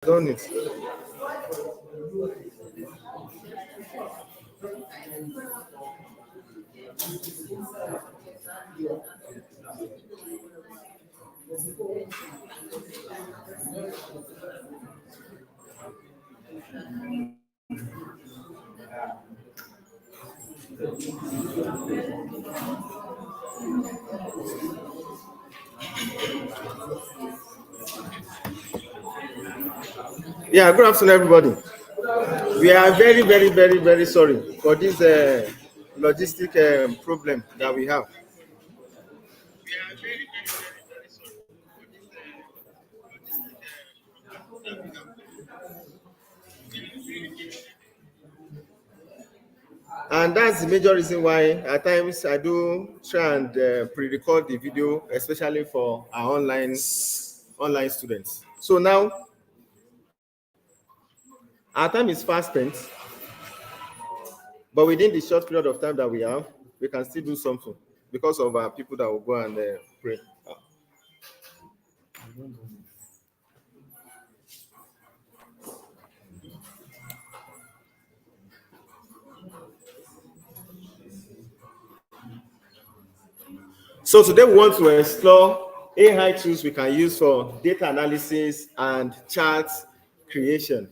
Done it. Yeah, good afternoon, everybody. We are very sorry for this logistic problem that we have. And that's the major reason why at times I do try and pre-record the video, especially for our online students. So now our time is fast spent, but within the short period of time that we have, we can still do something because of our people that will go and pray. So today we want to explore AI tools we can use for data analysis and chart creation.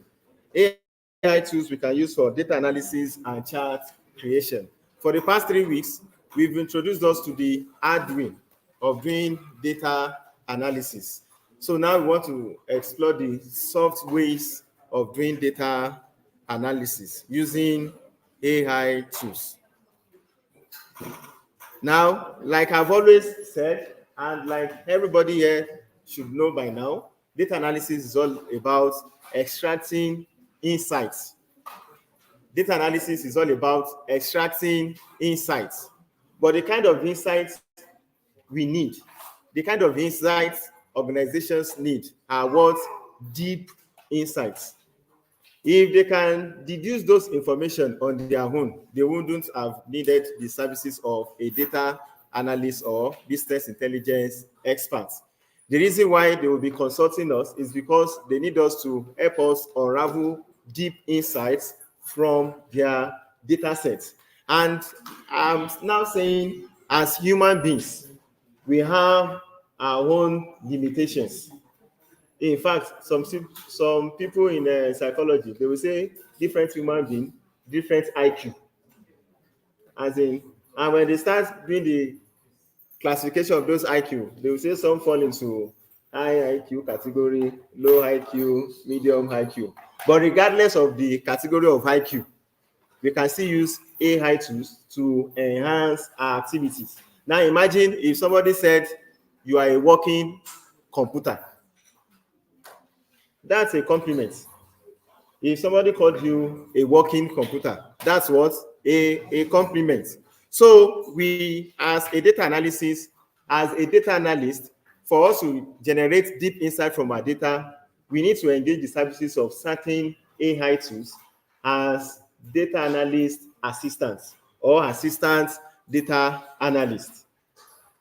AI tools we can use for data analysis and chart creation. For the past 3 weeks, we've introduced us to the hard way of doing data analysis. So now we want to explore the soft ways of doing data analysis using AI tools. Now, like I've always said, and like everybody here should know by now, data analysis is all about extracting insights. Data analysis is all about extracting insights. But the kind of insights we need, the kind of insights organizations need are what? Deep insights. If they can deduce those information on their own, they wouldn't have needed the services of a data analyst or business intelligence expert. The reason why they will be consulting us is because they need us to help us unravel deep insights from their data sets. And I'm now saying, as human beings, we have our own limitations. In fact, some people in psychology, they will say different human being, different IQ. As in, and when they start doing the classification of those IQ, they will say some fall into high IQ category, low IQ, medium IQ. But regardless of the category of IQ, we can still use AI tools to enhance our activities. Now imagine if somebody said you are a working computer. That's a compliment. If somebody called you a working computer, that's what? A compliment. So we, as a data analyst, for us to generate deep insight from our data, we need to engage the services of certain AI tools as data analyst assistants or assistant data analysts.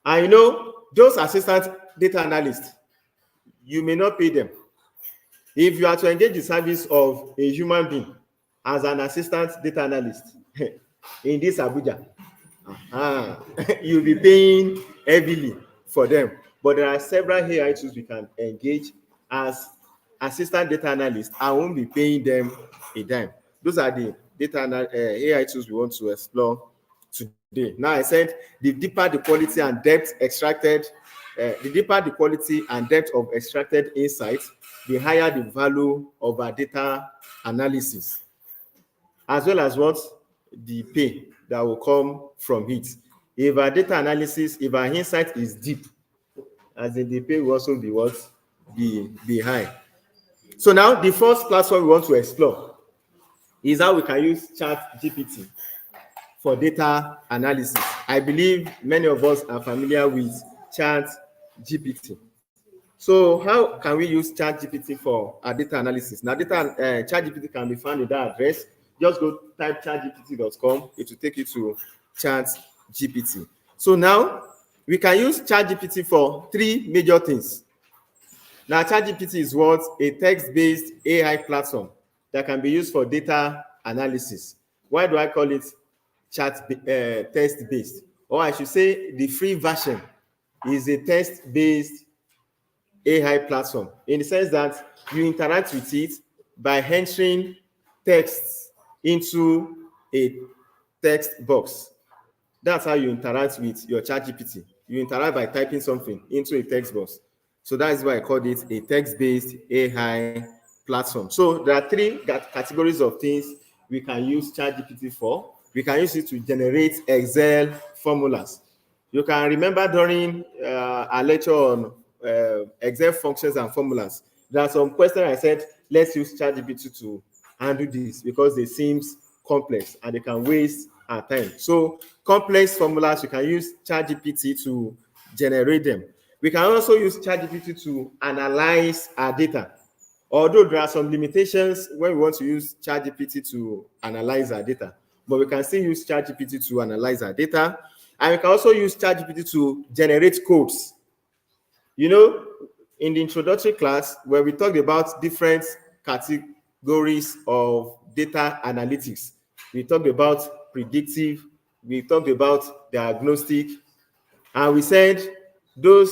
And you know, those assistant data analysts, you may not pay them. If you are to engage the service of a human being as an assistant data analyst in this Abuja, you'll be paying heavily for them. But there are several AI tools we can engage as assistant data analysts. I won't be paying them a dime. Those are the AI tools we want to explore today. Now, I said the deeper the quality and depth extracted, the deeper the quality and depth of extracted insights, the higher the value of our data analysis, as well as what? The pay that will come from it. If our data analysis, if our insight is deep, as in the pay will also be what? Be high. So now the first platform we want to explore is how we can use ChatGPT for data analysis. I believe many of us are familiar with ChatGPT. So how can we use ChatGPT for our data analysis? Now, ChatGPT can be found in that address. Just go type chatgpt.com. It will take you to ChatGPT. So now we can use ChatGPT for 3 major things. Now, ChatGPT is what? A text-based AI platform that can be used for data analysis. Why do I call it text-based? Or I should say the free version is a text-based AI platform in the sense that you interact with it by entering text into a text box. That's how you interact with your ChatGPT. You interact by typing something into a text box. So that is why I called it a text-based AI platform. So there are three categories of things we can use ChatGPT for. We can use it to generate Excel formulas. You can remember during our lecture on Excel functions and formulas, there are some questions I said, let's use ChatGPT to handle this because they seem complex and they can waste our time. So complex formulas, you can use ChatGPT to generate them. We can also use ChatGPT to analyze our data. Although there are some limitations when we want to use ChatGPT to analyze our data, but we can still use ChatGPT to analyze our data. And we can also use ChatGPT to generate codes. You know, in the introductory class, where we talked about different categories of data analytics, we talked about predictive, we talked about diagnostic, and we said those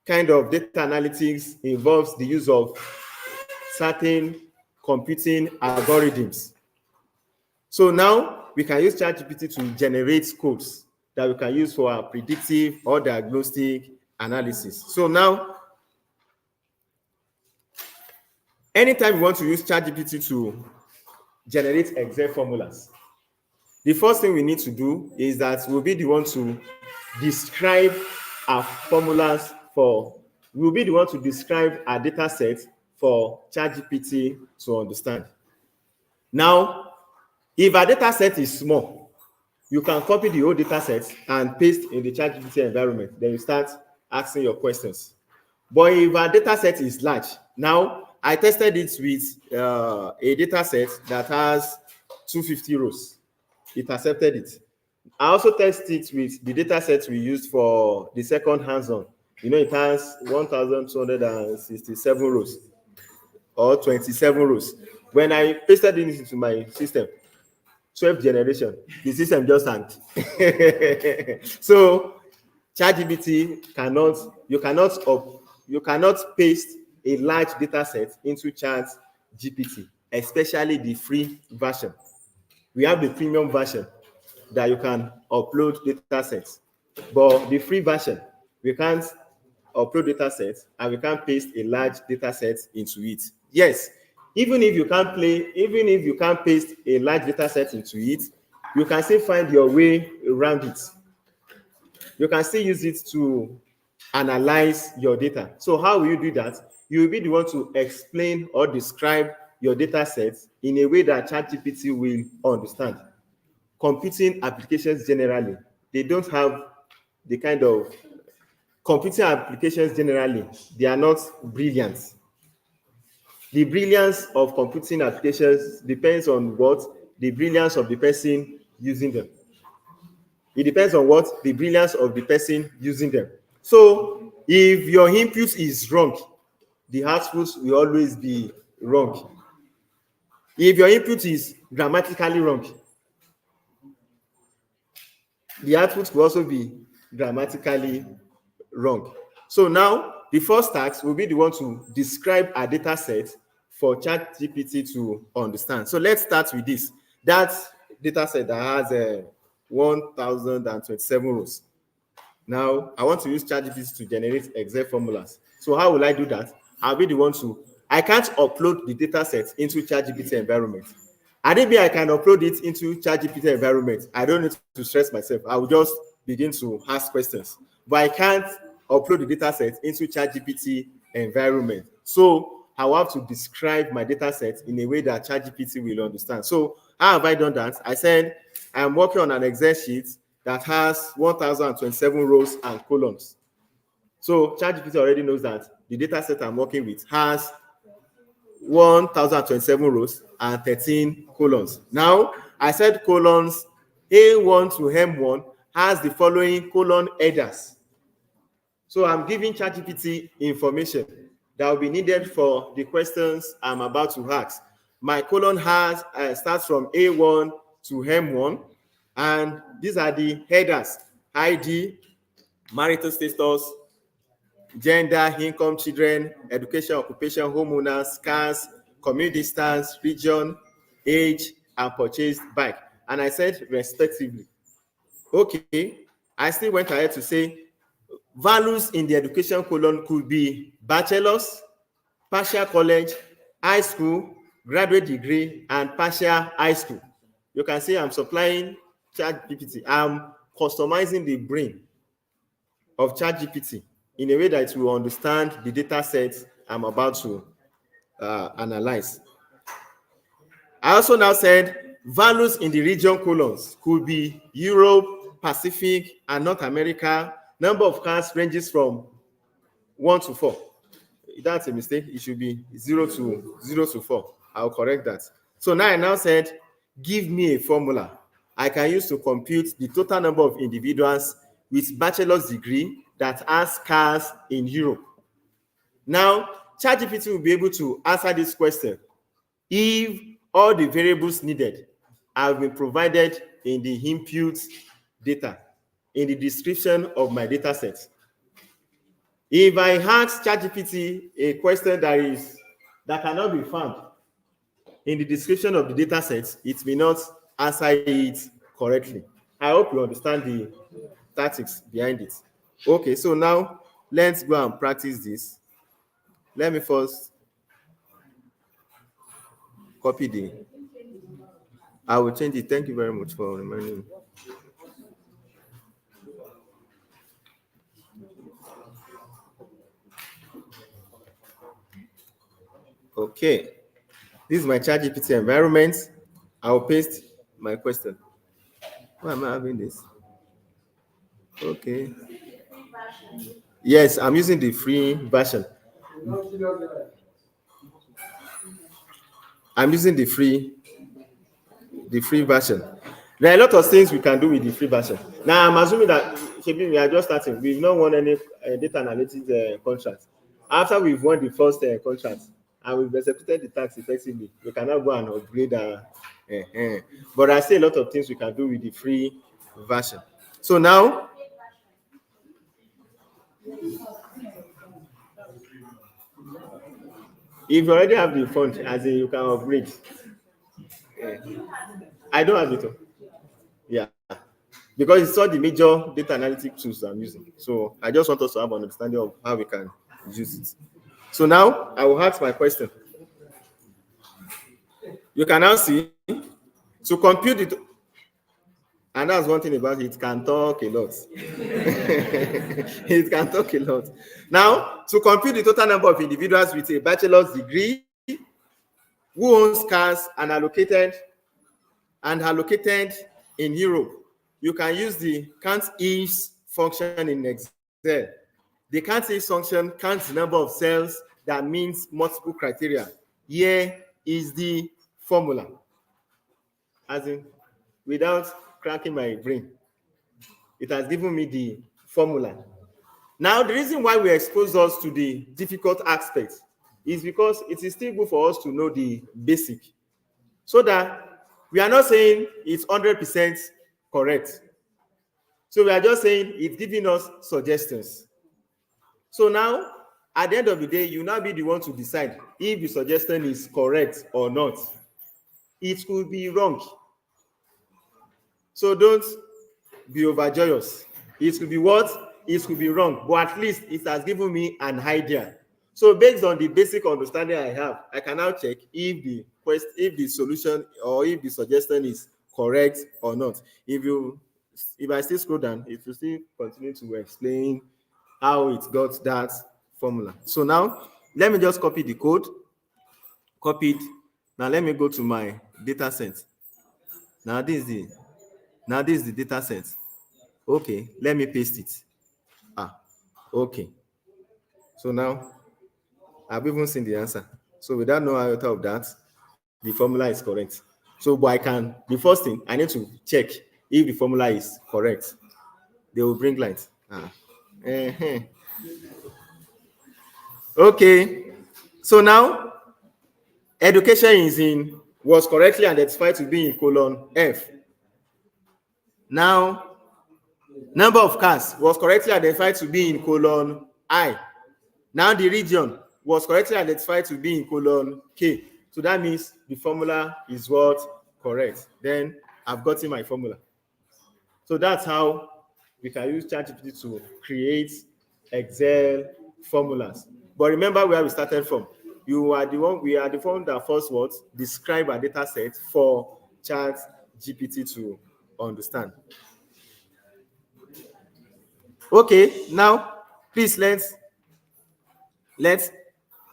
kind of data analytics involves the use of certain computing algorithms. So now we can use ChatGPT to generate codes that we can use for our predictive or diagnostic analysis. So now, anytime we want to use ChatGPT to generate Excel formulas, the first thing we need to do is that we'll be the one to describe our formulas we'll be the one to describe our data set for ChatGPT to understand. Now, if our data set is small, you can copy the whole data set and paste in the ChatGPT environment. Then you start asking your questions. But if our data set is large, now I tested it with a data set that has 250 rows. It accepted it. I also tested it with the data set we used for the second hands-on. You know, it has 1,267 rows or 27 rows. When I pasted it into my system, 12th generation, the system just hanged. So ChatGPT you cannot paste a large data set into ChatGPT, especially the free version. We have the premium version that you can upload data sets, but the free version, we can't upload data sets and we can't paste a large data set into it. Yes, even if you can't paste a large data set into it, you can still find your way around it. You can still use it to analyze your data. So how will you do that? You will be the one to explain or describe your data sets in a way that ChatGPT will understand. Computing applications generally, they don't have the kind of computing applications generally, they are not brilliant. The brilliance of computing applications depends on what? The brilliance of the person using them. It depends on what? The brilliance of the person using them. So if your input is wrong, the output will always be wrong. If your input is grammatically wrong, the output will also be grammatically wrong. So now the first task will be the one to describe a data set for ChatGPT to understand. So let's start with this. That data set that has 1,027 rows. Now I want to use ChatGPT to generate Excel formulas. So how will I do that? I'll be the one I can't upload the data set into ChatGPT environment. And maybe I can upload it into ChatGPT environment. I don't need to stress myself. I will just begin to ask questions. But I can't upload the data set into ChatGPT environment. So I will have to describe my data set in a way that ChatGPT will understand. So how have I done that? I said I'm working on an Excel sheet that has 1,027 rows and columns. So ChatGPT already knows that the data set I'm working with has 1,027 rows and 13 columns. Now, I said columns A1 to M1 has the following column headers. So I'm giving ChatGPT information that will be needed for the questions I'm about to ask. My colon has starts from A1 to M1, and these are the headers: ID, marital status, gender, income, children, education, occupation, homeowners, cars, commute distance, region, age, and purchased bike. And I said respectively. Okay, I still went ahead to say values in the education column could be bachelor's, partial college, high school, graduate degree, and partial high school. You can see I'm supplying ChatGPT. I'm customizing the brain of ChatGPT in a way that it will understand the data sets I'm about to analyze. I also now said values in the region columns could be Europe, Pacific, and North America. Number of cars ranges from 1 to 4. That's a mistake. It should be 0 to 4. I'll correct that. So now I now said, give me a formula I can use to compute the total number of individuals with bachelor's degree that has cars in Europe. Now, ChatGPT will be able to answer this question if all the variables needed have been provided in the input data, in the description of my data set. If I ask ChatGPT a question that cannot be found in the description of the data set, it may not answer it correctly. I hope you understand the tactics behind it. Okay, so now let's go and practice this. Let me first copy the. I will change it. Thank you very much for reminding me. Okay, this is my ChatGPT environment. I will paste my question. Why am I having this? Okay. Yes, I'm using the free version. I'm using the free version. There are a lot of things we can do with the free version. Now, I'm assuming that we are just starting. We've not won any data analytics contract. After we've won the first contract and we've executed the task effectively, we can now go and upgrade our. But I see a lot of things we can do with the free version. So now, if you already have the fund, as in you can upgrade. I don't have it. Yeah. Because it's all the major data analytic tools I'm using. So I just want us to have an understanding of how we can use it. So now I will ask my question. You can now see, to compute it, and that's one thing about it can talk a lot. It can talk a lot. Now, to compute the total number of individuals with a bachelor's degree who owns cars and are located in Europe, you can use the count-ifs function in Excel. The count-ifs function counts the number of cells that meets multiple criteria. Here is the formula. As in, without cracking my brain, it has given me the formula. Now, the reason why we expose us to the difficult aspects is because it is still good for us to know the basic, so that we are not saying it's 100% correct. So we are just saying it's giving us suggestions. So now, at the end of the day, you now be the one to decide if the suggestion is correct or not. It could be wrong. So don't be overjoyous. It could be what? It could be wrong, but at least it has given me an idea. So based on the basic understanding I have, I can now check if the solution or if the suggestion is correct or not. If I still scroll down, it will still continue to explain how it got that formula. So now let me just copy the code. Copied. Now let me go to my data set. Now this is the data set. Okay, let me paste it. Okay. So now I've even seen the answer. So without no iota of that, the formula is correct. So, but the first thing, I need to check if the formula is correct. They will bring light. Okay. So now, education was correctly identified to be in colon F. Now, number of cars was correctly identified to be in colon I. Now the region was correctly identified to be in colon K. So that means the formula is what? Correct. Then I've gotten my formula. So that's how we can use ChatGPT to create Excel formulas. But remember where we started from. We are the one that first what? Describe a data set for ChatGPT to understand. Okay, now please let's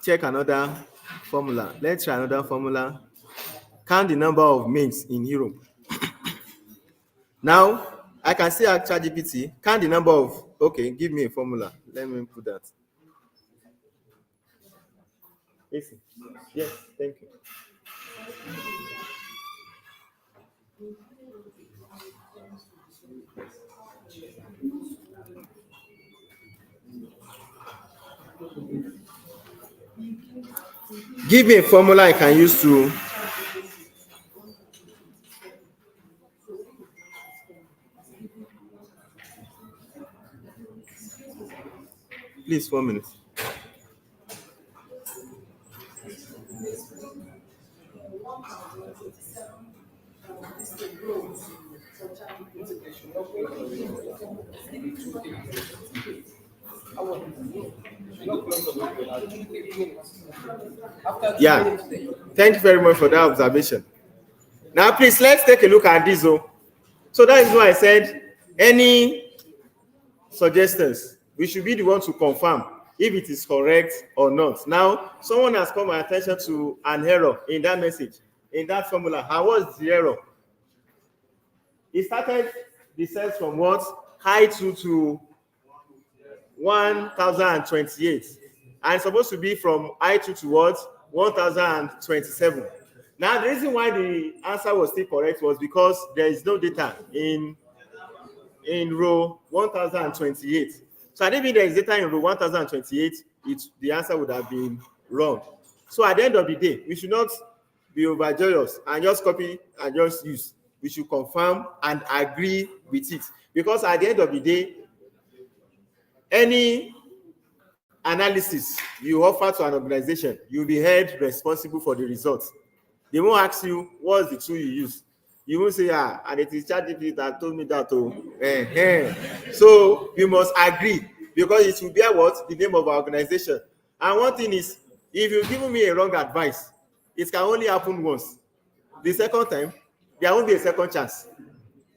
check another formula. Let's try another formula. Count the number of maids in Europe. Now, I can say at ChatGPT, count the number of, okay, give me a formula. Let me put that. Listen. Yes, thank you. Give me a formula I can use to. Please, 4 minutes. Yeah, thank you very much for that observation. Now, please, let's take a look at this. So that is why I said any suggestions, we should be the one to confirm if it is correct or not. Now, someone has called my attention to an error in that message, in that formula. How was the error? It started the cells from what? High 2 to 1028. And it's supposed to be from I2 to what? 1027. Now, the reason why the answer was still correct was because there is no data in row 1028. So I didn't mean there is data in row 1028, the answer would have been wrong. So at the end of the day, we should not be overjoyous and just copy and just use. We should confirm and agree with it. Because at the end of the day, any analysis you offer to an organization, you'll be held responsible for the results. They won't ask you what's the tool you use. You won't say, and it is ChatGPT that told me that. So we must agree because it will be what? The name of our organization. And one thing is, if you give me a wrong advice, it can only happen once. The second time, there won't be a second chance.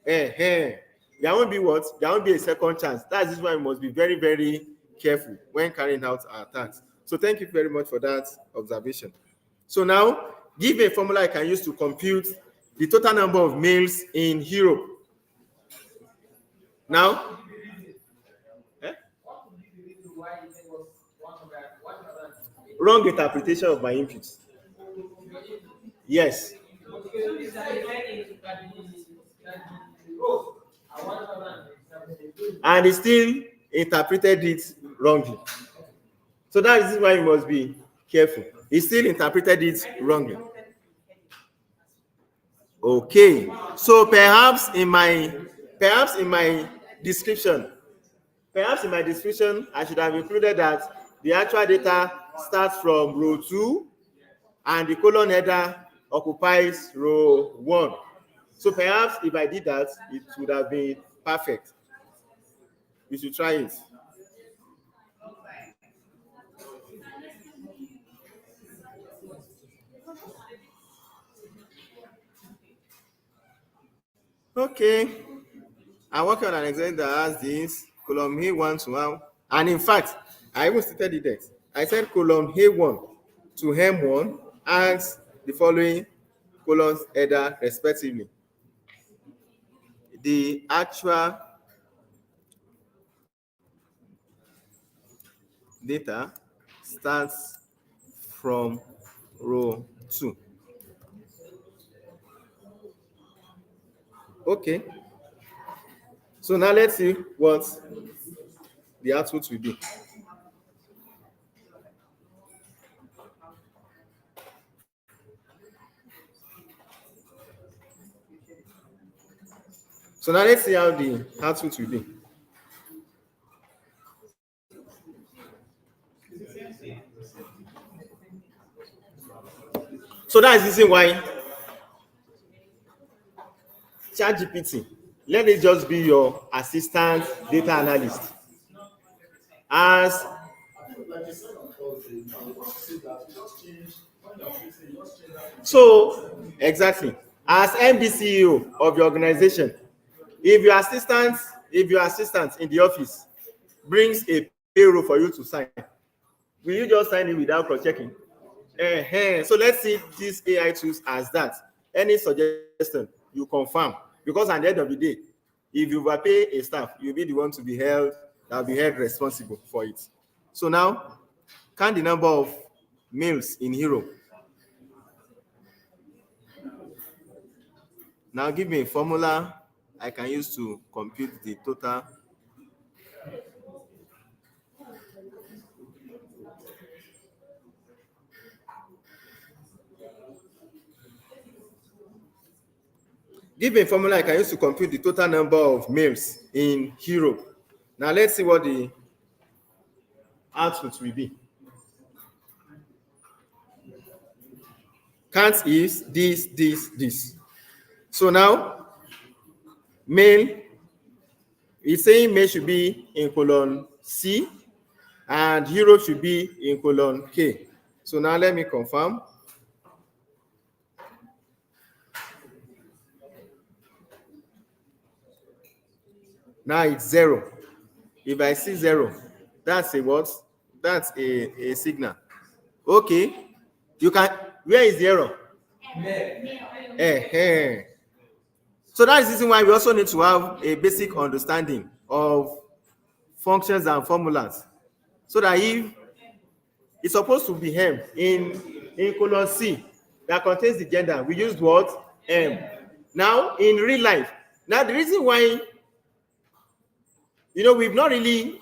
There won't be what? There won't be a second chance. That is why we must be very, very careful when carrying out our tasks. So thank you very much for that observation. So now, give a formula I can use to compute the total number of males in Europe. Now, wrong interpretation of my inputs. Yes. And he still interpreted it wrongly. So that is why you must be careful. He still interpreted it wrongly. Okay. So perhaps in my description, I should have included that the actual data starts from row 2 and the colon header occupies row 1. So perhaps if I did that, it would have been perfect. We should try it. Okay. I'm working on an example that has this column A1 to M. And in fact, I even stated it there. I said column A1 to M1 as the following columns header respectively. The actual data starts from row 2. Okay. So now let's see what the output will be. So now let's see how the output will be. So that's the reason why ChatGPT, let it just be your assistant data analyst. As so exactly, as MD CEO of your organization, if your assistant in the office brings a payroll for you to sign, will you just sign it without cross-checking? So let's see these AI tools as that. Any suggestion, you confirm. Because at the end of the day, if you overpay a staff, you'll be the one to be held, that will be held responsible for it. So now, count the number of mails in Hero. Now give me a formula I can use to compute the total. Give me a formula I can use to compute the total number of mails in Hero. Now let's see what the output will be. Count is this. So now, mail, it's saying mail should be in colon C and Hero should be in colon K. So now let me confirm. Now it's 0. If I see 0, that's a what? That's a signal. Okay. You can, where is the error? So that's the reason why we also need to have a basic understanding of functions and formulas. So that if it's supposed to be M in colon C that contains the gender, we used what? M. Now, in real life, now the reason why, we've not really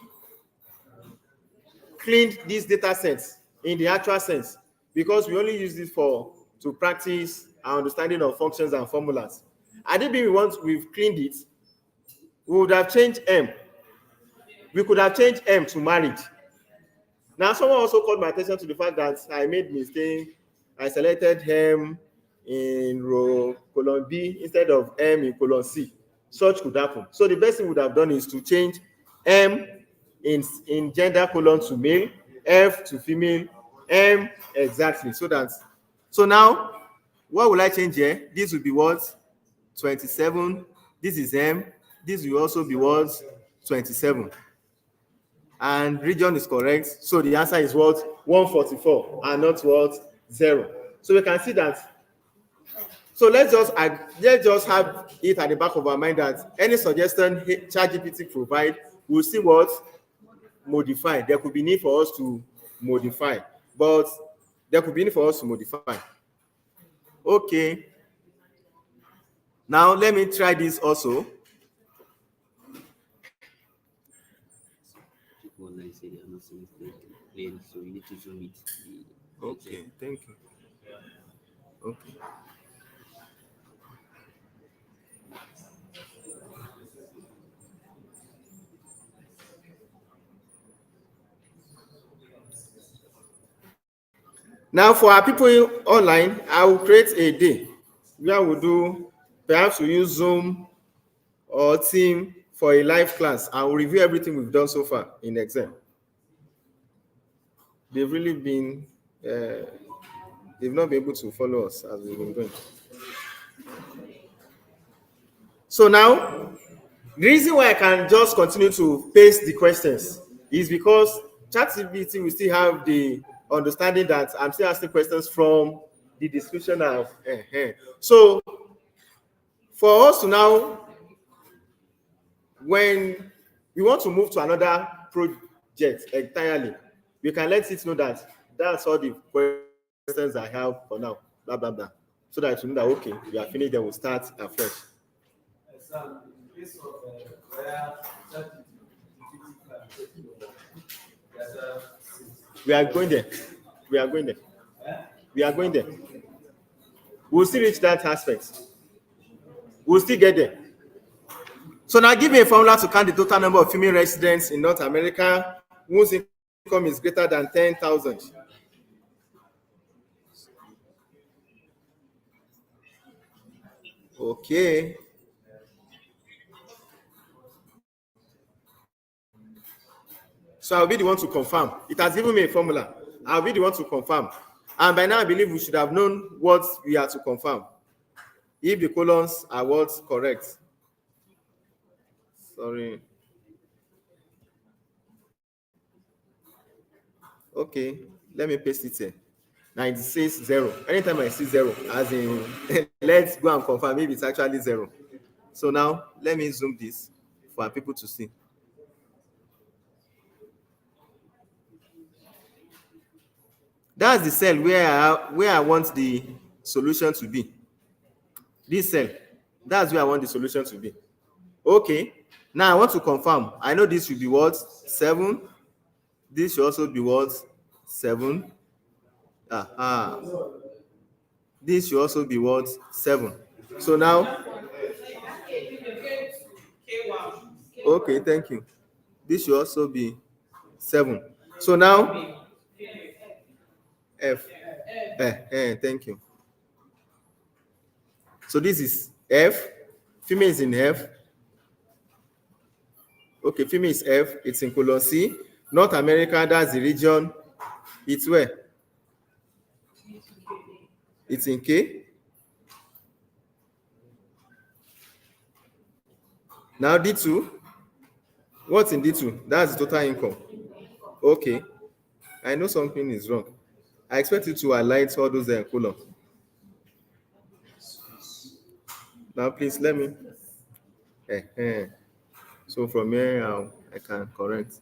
cleaned these data sets in the actual sense because we only use this to practice our understanding of functions and formulas. I didn't mean once we've cleaned it, we would have changed M. We could have changed M to married. Now, someone also called my attention to the fact that I made mistake. I selected M in row colon B instead of M in colon C. Such could happen. So the best thing we would have done is to change M in gender colon to male, F to female, M exactly. So now, what will I change here? This will be what? 27. This is M. This will also be what? 27. And region is correct. So the answer is what? 144 and not what? 0. So we can see that. So let's just have it at the back of our mind that any suggestion ChatGPT provide, we'll see what? Modify. There could be need for us to modify. But there could be need for us to modify. Okay. Now let me try this also. So you need to zoom it. Okay, thank you. Okay. Now for our people online, I will create a day where we'll do, perhaps we use Zoom or Team for a live class and we'll review everything we've done so far in Excel. They've really been, they've not been able to follow us as we've been going. So now, the reason why I can just continue to paste the questions is because ChatGPT will still have the understanding that I'm still asking questions from the description of. So, for us to now, when we want to move to another project entirely, we can let it know that that's all the questions I have for now, blah, blah, blah. So that you know that, okay, we are finished, then we'll start afresh. We are going there. We are going there. We are going there. We'll still reach that aspect. We'll still get there. So now give me a formula to count the total number of female residents in North America whose income is greater than 10,000. Okay. So I'll be the one to confirm. It has given me a formula. I'll be the one to confirm. And by now, I believe we should have known what we are to confirm. If the colons are what's correct. Sorry. Okay, let me paste it here. Now it says 0. Anytime I see 0, as in, let's go and confirm if it's actually 0. So now, let me zoom this for people to see. That's the cell where I want the solution to be. This cell, that's where I want the solution to be. Okay, now I want to confirm. I know this should be what? 7. This should also be what? 7. This should also be what? 7. So now, okay, thank you. This should also be 7. So now, F. Thank you. So this is F. Female is in F. Okay, female is F. It's in colon C. North America, that's the region. It's where? It's in K. Now D2. What's in D2? That's the total income. Okay. I know something is wrong. I expect you to highlight all those column. Now, please let me. So from here, I can correct.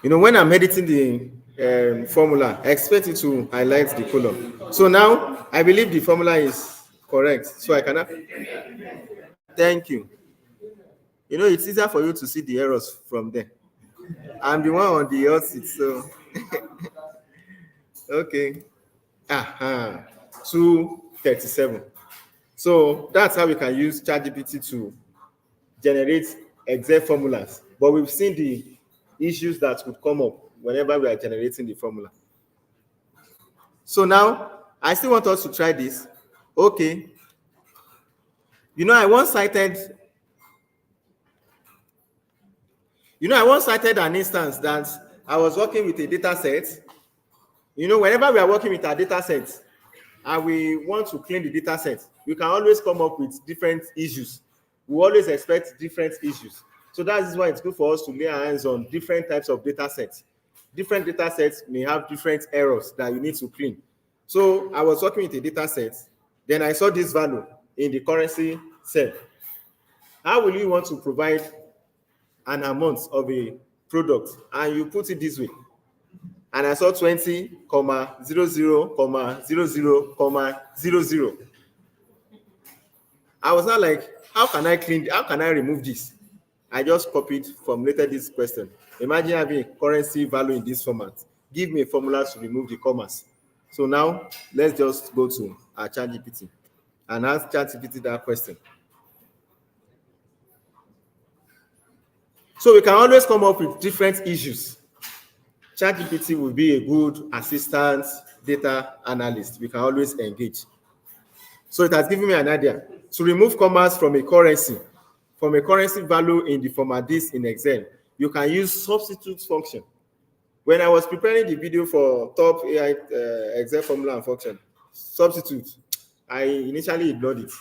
You know, when I'm editing the formula, I expect you to highlight the column. So now, I believe the formula is correct. So I cannot. Thank you. You know, it's easier for you to see the errors from there. I'm the one on the hot seat, so. Okay. 237. So that's how we can use ChatGPT to generate exact formulas. But we've seen the issues that could come up whenever we are generating the formula. So now, I still want us to try this. Okay. You know, I once cited an instance that I was working with a data set. You know, whenever we are working with our data set and we want to clean the data set, we can always come up with different issues. We always expect different issues. So that is why it's good for us to lay our hands on different types of data sets. Different data sets may have different errors that you need to clean. So I was working with a data set, then I saw this value in the currency cell. How will you want to provide an amount of a product? And you put it this way. And I saw 20, 00, 00, I was not like, how can I remove this? I just copied, formulated this question. Imagine having a currency value in this format. Give me a formula to remove the commas. So now, let's just go to our ChatGPT and ask ChatGPT that question. So we can always come up with different issues. ChatGPT will be a good assistant data analyst. We can always engage. So it has given me an idea to remove commas from a currency value in the format this in Excel. You can use substitute function. When I was preparing the video for top AI Excel formula and function, substitute, I initially ignored it.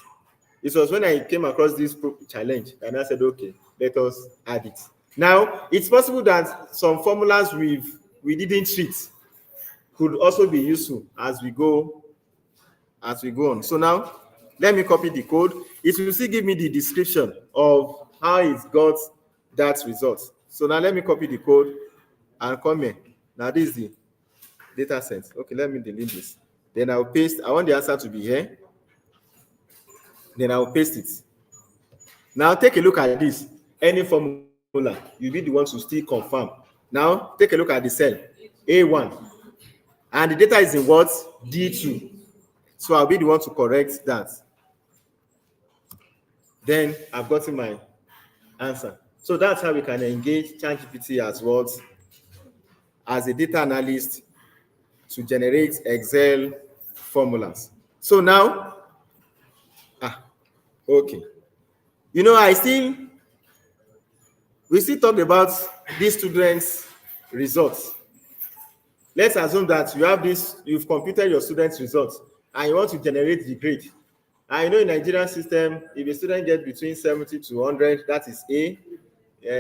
It was when I came across this challenge and I said, okay, let us add it. Now, it's possible that some formulas we didn't treat could also be useful as we go on. So now, let me copy the code. It will still give me the description of how it got that result. So now let me copy the code and come here. Now this is the data set. Okay, let me delete this. Then I'll paste. I want the answer to be here. Then I'll paste it. Now take a look at this. Any formula, you'll be the one to still confirm. Now take a look at the cell A1. And the data is in what? D2. So I'll be the one to correct that. Then I've gotten my answer. So that's how we can engage ChatGPT as what? As a data analyst to generate Excel formulas. So now, okay. You know, we still talked about these students' results. Let's assume that you have this, you've computed your students' results and you want to generate the grade. And you know in Nigerian system, if a student gets between 70 to 100, that is A,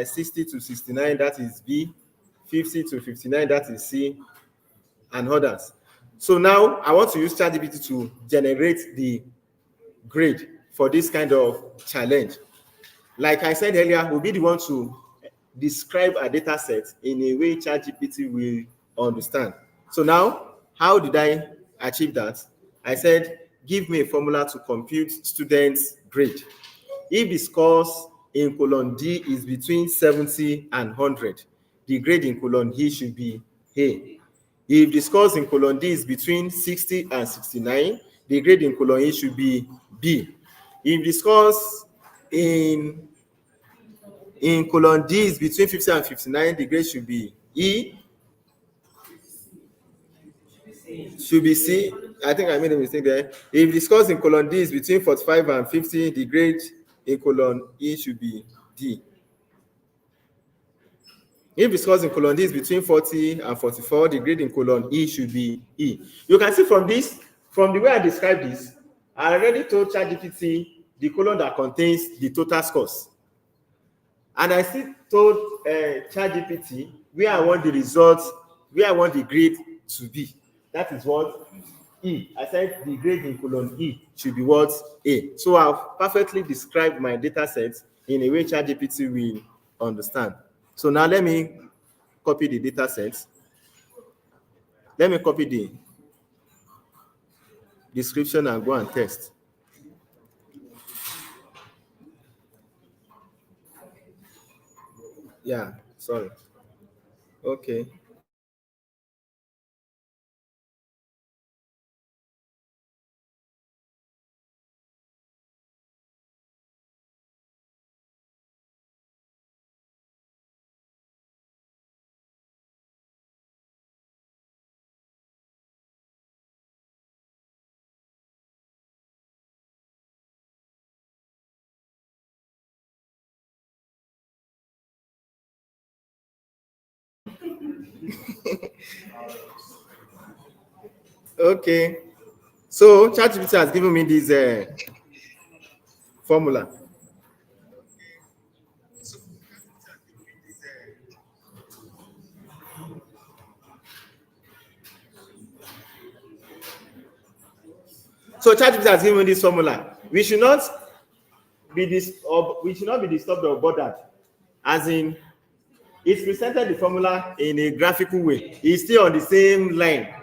60 to 69, that is B, 50 to 59, that is C, and others. So now I want to use ChatGPT to generate the grade for this kind of challenge. Like I said earlier, we'll be the one to describe a data set in a way ChatGPT will understand. So now, how did I achieve that? I said, give me a formula to compute students' grade. If the scores in column D is between 70 and 100, the grade in column E should be A. If the scores in column D is between 60 and 69, the grade in column E should be B. If the scores in column D is between 50 and 59, the grade should be E, should be C. I think I made a mistake there. If the scores in column D is between 45 and 50, the grade in column E should be D. If the scores in column D is between 40 and 44, the grade in column E should be E. You can see from this, from the way I described this, I already told ChatGPT the column that contains the total scores. And I still told ChatGPT where I want the results, where I want the grade to be. That is what E. I said the grade in column E should be what? A. So I've perfectly described my data set in a way ChatGPT will understand. So now let me copy the data set. Let me copy the description and go and test. Yeah, sorry. Okay. Okay. So ChatGPT has given me this formula. So ChatGPT has given me this formula. We should not be disturbed or bothered. As in, it's presented the formula in a graphical way. It's still on the same line.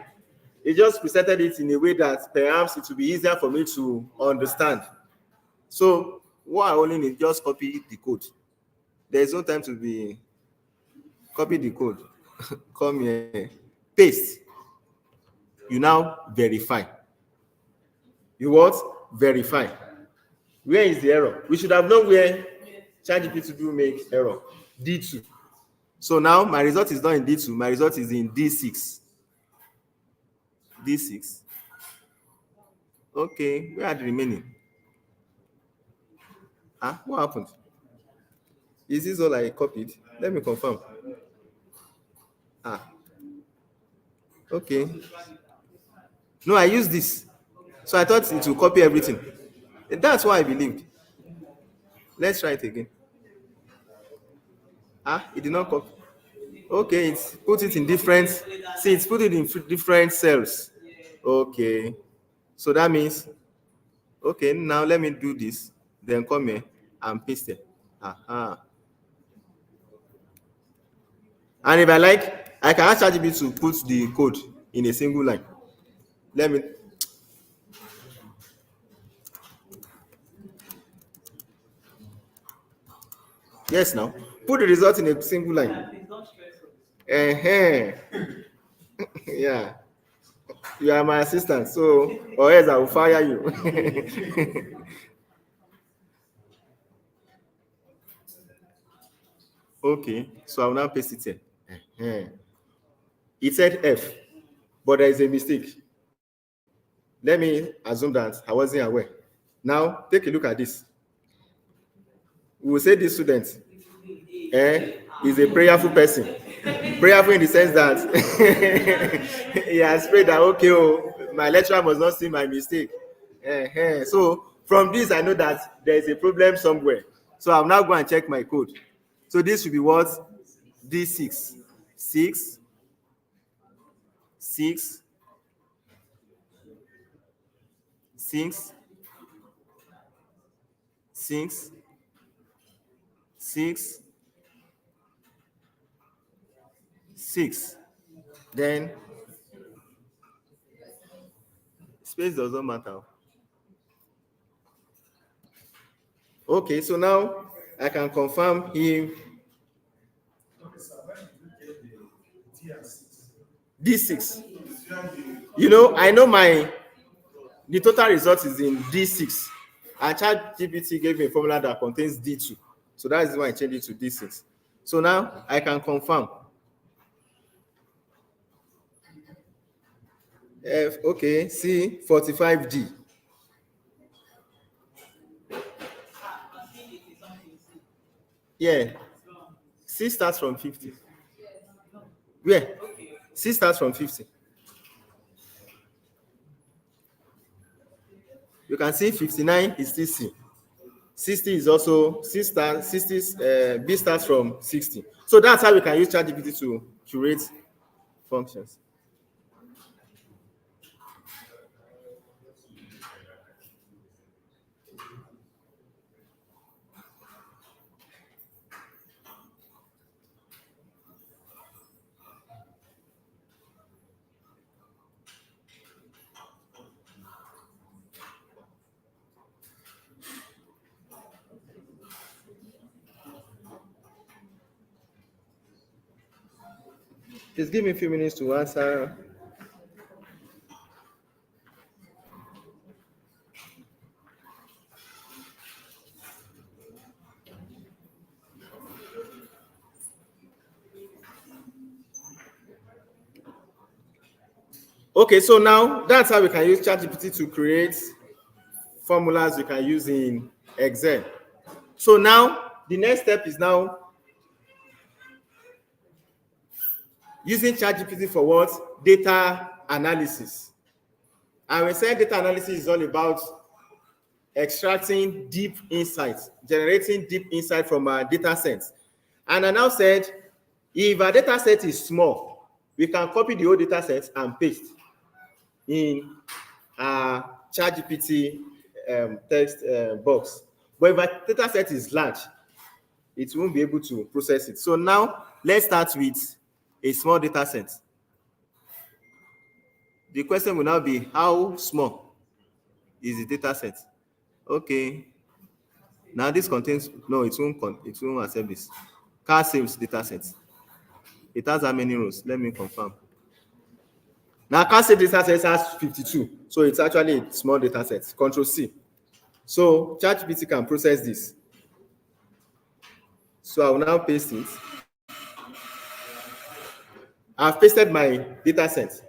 It just presented it in a way that perhaps it will be easier for me to understand. So what I only need, just copy the code. There is no time to be copy the code. Come here, paste. You now verify. You what? Verify. Where is the error? We should have known where ChatGPT do make error. D2. So now my result is not in D2. My result is in D6. D6. Okay, where are the remaining? What happened? Is this all I copied? Let me confirm. Okay. No, I used this. So I thought it will copy everything. That's what I believed. Let's try it again. It did not copy. Okay, it's put it in different. See, it's put it in different cells. Okay. So that means, okay, now let me do this. Then come here and paste it. And if I like, I can ask ChatGPT to put the code in a single line. Let me. Yes, now put the result in a single line. Yeah. You are my assistant, so or else I will fire you. Okay, so I will now paste it here. Ehen. It said F, but there is a mistake. Let me assume that I wasn't aware. Now, take a look at this. We will say this student is a prayerful person. Prayerful in the sense that he has prayed that, okay, oh, my lecturer must not see my mistake. So, from this, I know that there is a problem somewhere. So, I'll now go and check my code. So, this should be what? D6. 6, 6, 6, 6, 6, 6. Then space does not matter. Okay, so now I can confirm him D6. You know, I know the total result is in D6. And ChatGPT gave me a formula that contains D2. So that is why I changed it to D6. So now I can confirm. Okay, C 45D. Yeah, C starts from 50. Where? C starts from 50. You can see 59 is still C. 60 is also C star, 60, B starts from 60. So that's how we can use ChatGPT to curate functions. Just give me a few minutes to answer. Okay, so now that's how we can use ChatGPT to create formulas we can use in Excel. So now the next step is now using ChatGPT for what? Data analysis. And we said data analysis is all about extracting deep insights, generating deep insight from our data sets. And I now said, if our data set is small, we can copy the whole data set and paste in our ChatGPT text box. But if our data set is large, it won't be able to process it. So now let's start with a small data set. The question will now be, how small is the data set? Okay. Now this contains, no, it won't accept this. Car sales data set. It has how many rows? Let me confirm. Now car sales data set has 52. So it's actually a small data set. Control C. So ChatGPT can process this. So I will now paste it. I've pasted my data set.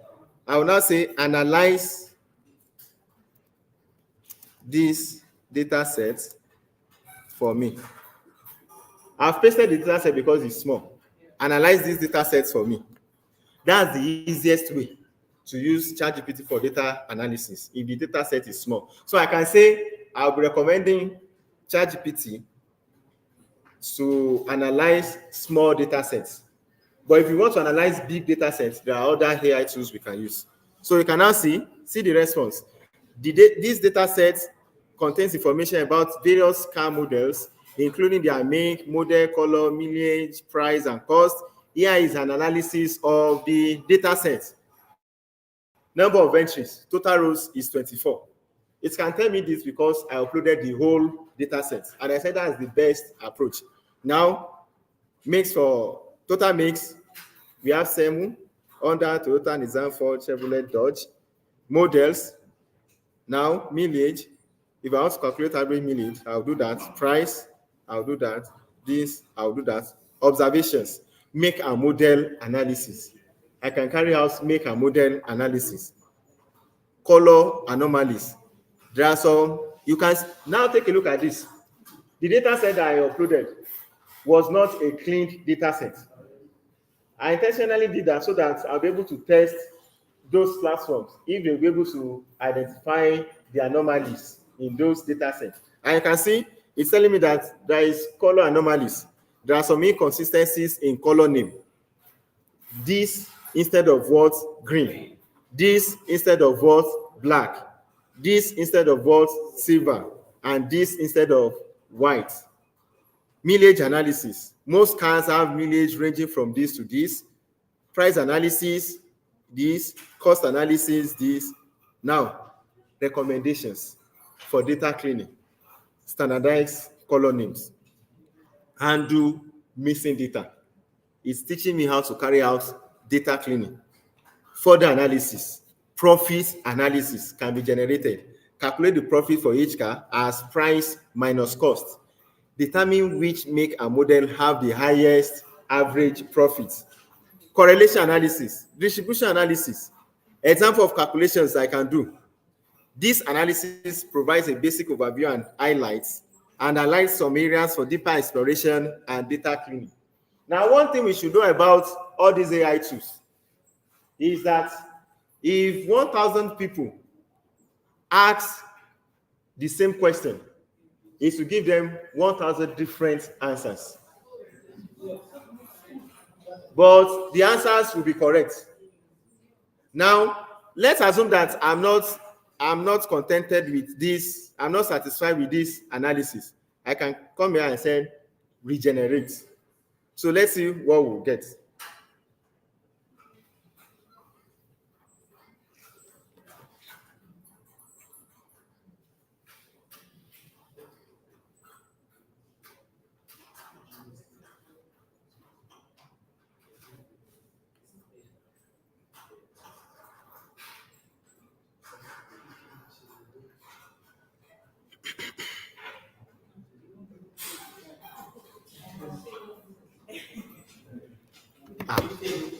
I will now say analyze this data set for me. I've pasted the data set because it's small. Analyze this data set for me. That's the easiest way to use ChatGPT for data analysis if the data set is small. So I can say I'll be recommending ChatGPT to analyze small data sets. But if you want to analyze big data sets, there are other AI tools we can use. So you can now see the response. This data set contains information about various car models, including their make, model, color, mileage, price, and cost. Here is an analysis of the data set. Number of entries, total rows is 24. It can tell me this because I uploaded the whole data set, and I said that's the best approach. Now, makes for total makes, we have Semu, Honda, Toyota, Nissan, Ford, Chevrolet, Dodge. Models. Now, millage. If I want to calculate average millage, I'll do that. Price, I'll do that. This, I'll do that. Observations. Make a model analysis. I can carry out make a model analysis. Color anomalies. There are some, you can now take a look at this. The data set that I uploaded was not a cleaned data set. I intentionally did that so that I'll be able to test those platforms if they'll be able to identify the anomalies in those data sets. And you can see it's telling me that there is color anomalies. There are some inconsistencies in color name. This instead of what green. This instead of what black. This instead of what silver. And this instead of white. Millage analysis. Most cars have millage ranging from this to this. Price analysis, this. Cost analysis, this. Now, recommendations for data cleaning. Standardize color names. Handle missing data. It's teaching me how to carry out data cleaning. Further analysis. Profit analysis can be generated. Calculate the profit for each car as price minus cost. Determine which make and model have the highest average profit. Correlation analysis, distribution analysis. Example of calculations I can do. This analysis provides a basic overview and highlights some areas for deeper exploration and data cleaning. Now, one thing we should know about all these AI tools is that if 1,000 people ask the same question, is to give them 1,000 different answers. But the answers will be correct. Now, let's assume that I'm not contented with this, I'm not satisfied with this analysis. I can come here and say regenerate. So let's see what we'll get.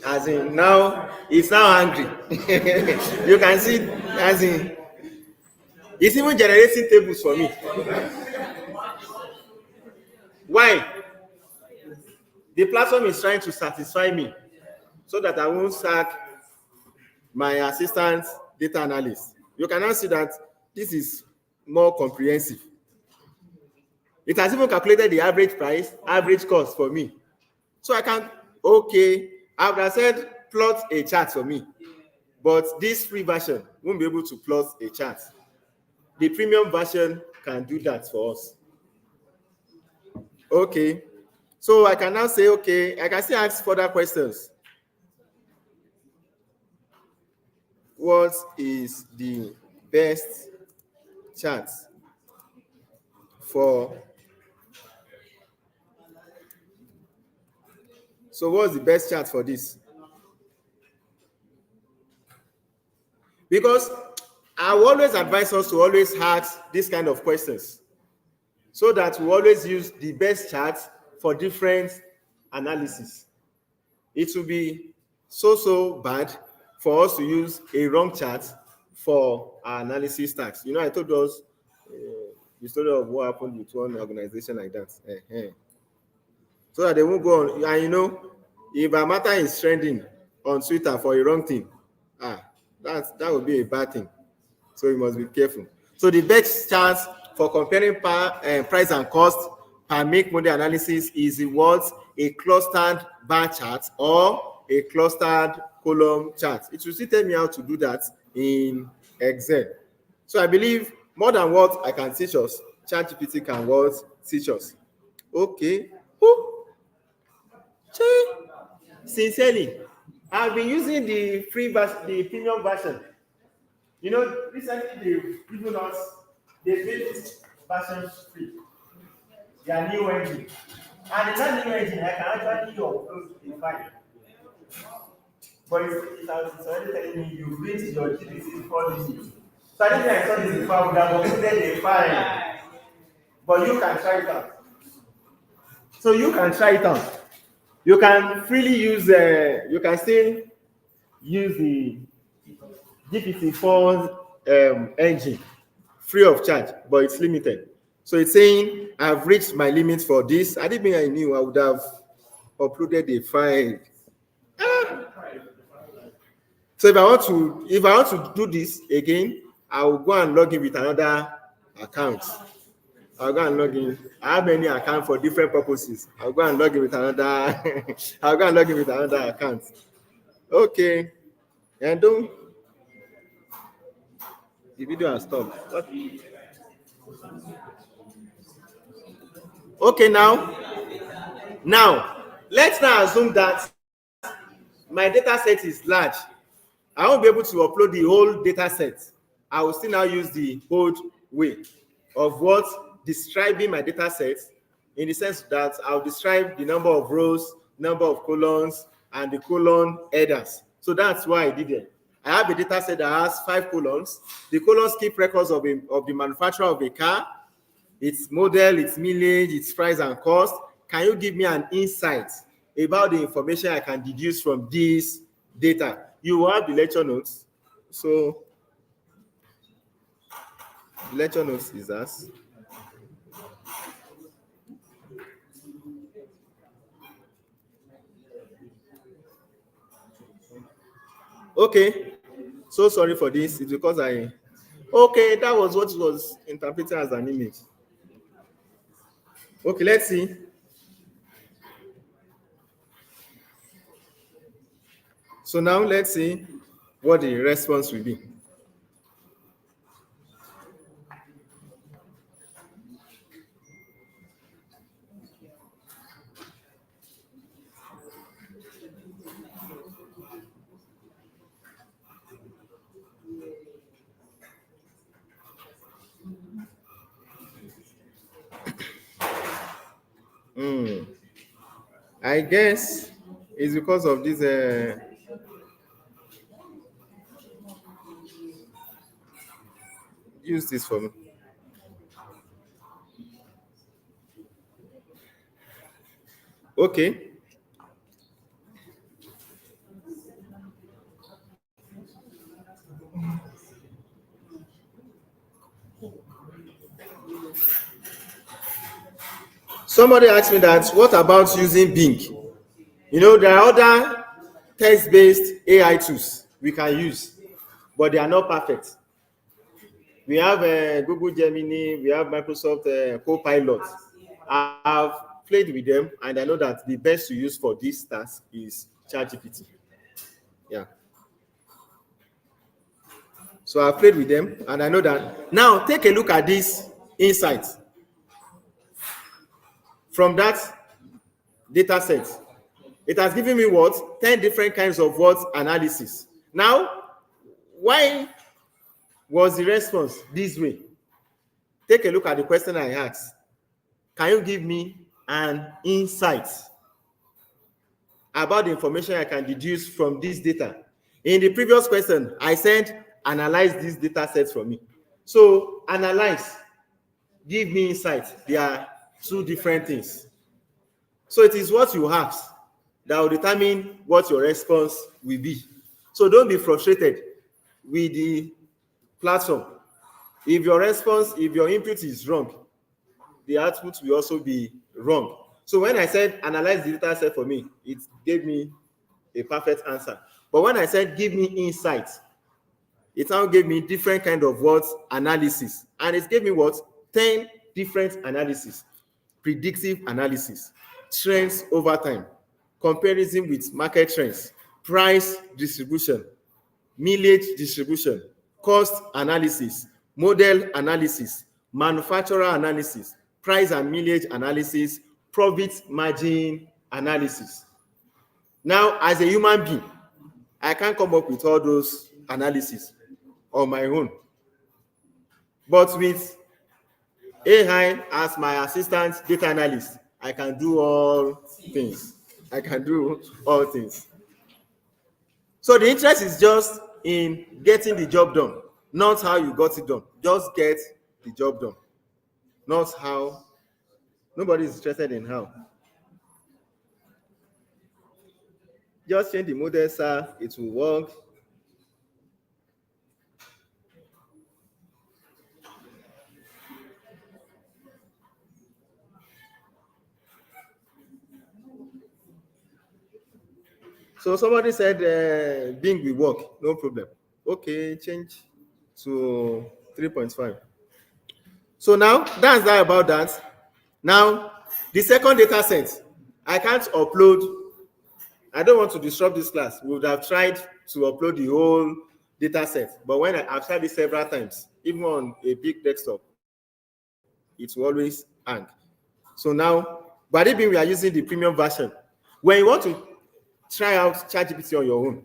As in now, it's now angry. You can see, as in, it's even generating tables for me. Why? The platform is trying to satisfy me so that I won't sack my assistant data analyst. You can now see that this is more comprehensive. It has even calculated the average price, average cost for me. So I can, okay, I would have said plot a chart for me, but this free version won't be able to plot a chart. The premium version can do that for us. Okay, so I can now say, okay, I can still ask further questions. What is the best chart for? So what's the best chart for this? Because I will always advise us to always ask this kind of questions so that we always use the best chart for different analysis. It will be so bad for us to use a wrong chart for our analysis tasks. You know, I told us the story of what happened with one organization like that. So that they won't go on. And you know, if a matter is trending on Twitter for a wrong thing, that would be a bad thing. So you must be careful. So the best chance for comparing price and cost per make model analysis is what a clustered bar chart or a clustered column chart. It will still tell me how to do that in Excel. So I believe more than what I can teach us, ChatGPT can what teach us. Okay. Sincerely, I've been using the free version, the premium version. You know, recently they've given us, they made this version free. Their new engine. And in that new engine, I can actually upload a file. But it's already telling me you've reached your GPT 4 limit. So I think I saw this before, I would have uploaded a file. But you can try it out. So you can try it out. You can freely use, you can still use the GPT-4 engine free of charge, but it's limited. So it's saying I've reached my limit for this. I didn't think I knew I would have uploaded a file. So if I want to do this again, I will go and log in with another account. I'll go and log in. I have many accounts for different purposes. I'll go and log in with another. I'll go and log in with another account. Okay, and don't. The video has stopped. What? Okay, now let's now assume that my data set is large. I won't be able to upload the whole data set. I will still now use the old way of what describing my data set, in the sense that I'll describe the number of rows, number of columns, and the column headers. So that's why I did it. I have a data set that has 5 columns. The columns keep records of the manufacturer of a car, its model, its mileage, its price and cost. Can you give me an insight about the information I can deduce from this data? You will have the lecture notes. So the lecture notes is as. Okay, so sorry for this. It's because okay, that was what was interpreted as an image. Okay, let's see. So now let's see what the response will be. I guess it's because of this. Use this for me. Okay. Somebody asked me that, what about using Bing? You know, there are other text-based AI tools we can use, but they are not perfect. We have Google Gemini, we have Microsoft Copilot. I've played with them, and I know that the best to use for this task is ChatGPT. Yeah. So I've played with them, and I know that. Now, take a look at this insight. From that data set, it has given me what? 10 different kinds of what? Analysis. Now, why was the response this way? Take a look at the question I asked. Can you give me an insight about the information I can deduce from this data? In the previous question, I said, analyze this data set for me. So, analyze, give me insight. They are two different things. So, it is what you ask that will determine what your response will be. So, don't be frustrated with the platform. If your input is wrong, the output will also be wrong. So when I said analyze the data set for me, it gave me a perfect answer. But when I said give me insights, it now gave me different kind of what? Analysis. And it gave me what? 10 different analysis. Predictive analysis, trends over time, comparison with market trends, price distribution, mileage distribution, cost analysis, model analysis, manufacturer analysis, price and mileage analysis, profit margin analysis. Now, as a human being, I can't come up with all those analyses on my own. But with AI as my assistant data analyst, I can do all things. I can do all things. So the interest is just in getting the job done, not how you got it done. Just get the job done, not how. Nobody is interested in how. Just change the model, sir. It will work. So somebody said Bing will work, no problem. Okay, change to 3.5. So now that's that about that. Now the second data set, I can't upload. I don't want to disrupt this class. We would have tried to upload the whole data set, but when I've tried it several times, even on a big desktop, it will always hang. So now, but even we are using the premium version. When you want to try out ChatGPT on your own,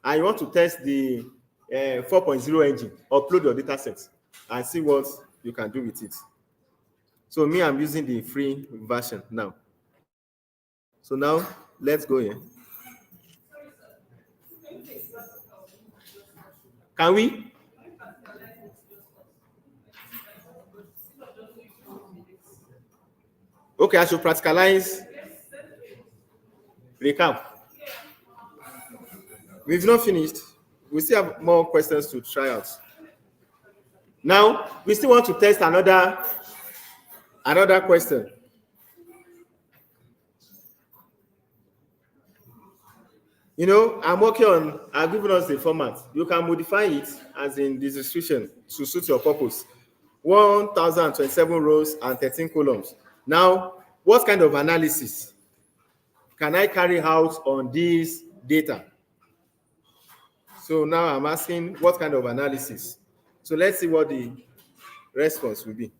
and you want to test the 4.0 engine, upload your data set and see what you can do with it. So me, I'm using the free version now. So now, let's go here. Can we? Okay, I should practicalize recap. We've not finished. We still have more questions to try out. Now, we still want to test another question. You know, I've given us the format. You can modify it as in the description to suit your purpose. 1027 rows and 13 columns. Now, what kind of analysis can I carry out on this data? So now I'm asking what kind of analysis. So let's see what the response will be.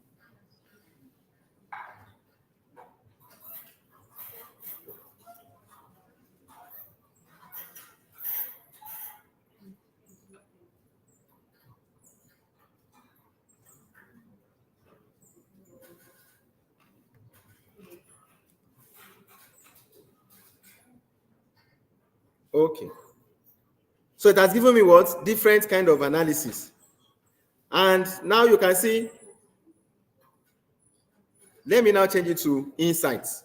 Okay. So it has given me what? Different kind of analysis. And now you can see, let me now change it to insights.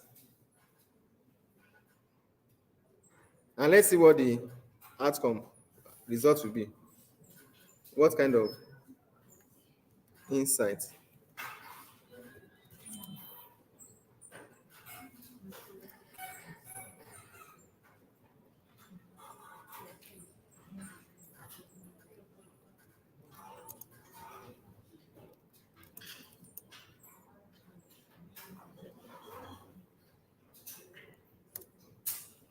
And let's see what the outcome result will be. What kind of insight?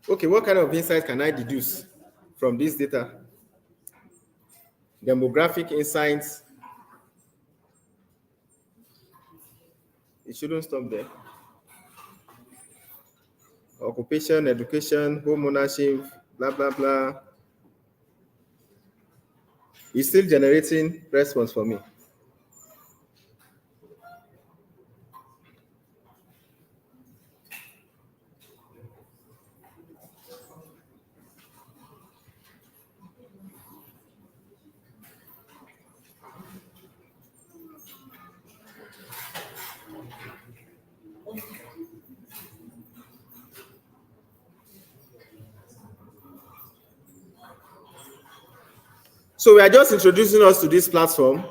Okay, what kind of insight can I deduce from this data? Demographic insights. It shouldn't stop there. Occupation, education, home ownership, blah, blah, blah. It's still generating response for me. So we are just introducing us to this platform.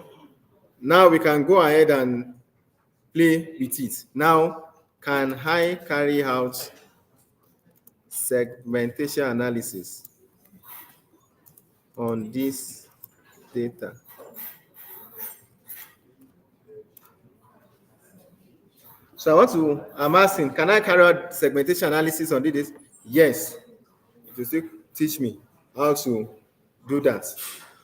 Now we can go ahead and play with it. Now, can I carry out segmentation analysis on this data? So I'm asking, can I carry out segmentation analysis on this? Yes. It will still teach me how to do that.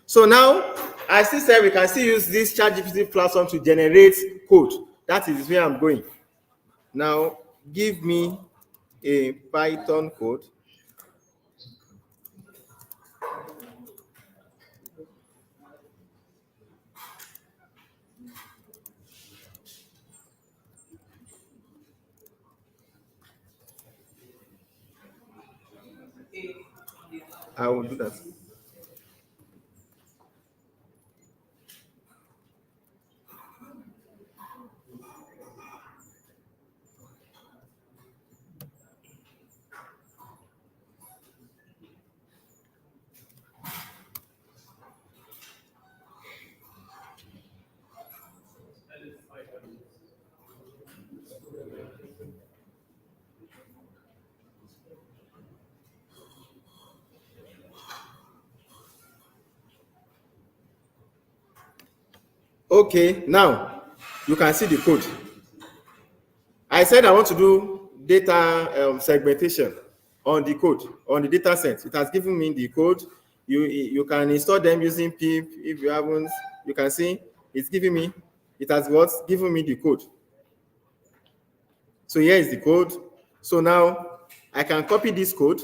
So now, I still say we can still use this ChatGPT platform to generate code. That is where I'm going. Now, give me a Python code. I will do that. Okay, now you can see the code. I said I want to do data segmentation on the code, on the data set. It has given me the code. You can install them using pip. If you haven't, you can see it's giving me, it has what? Given me the code. So here is the code. So now I can copy this code.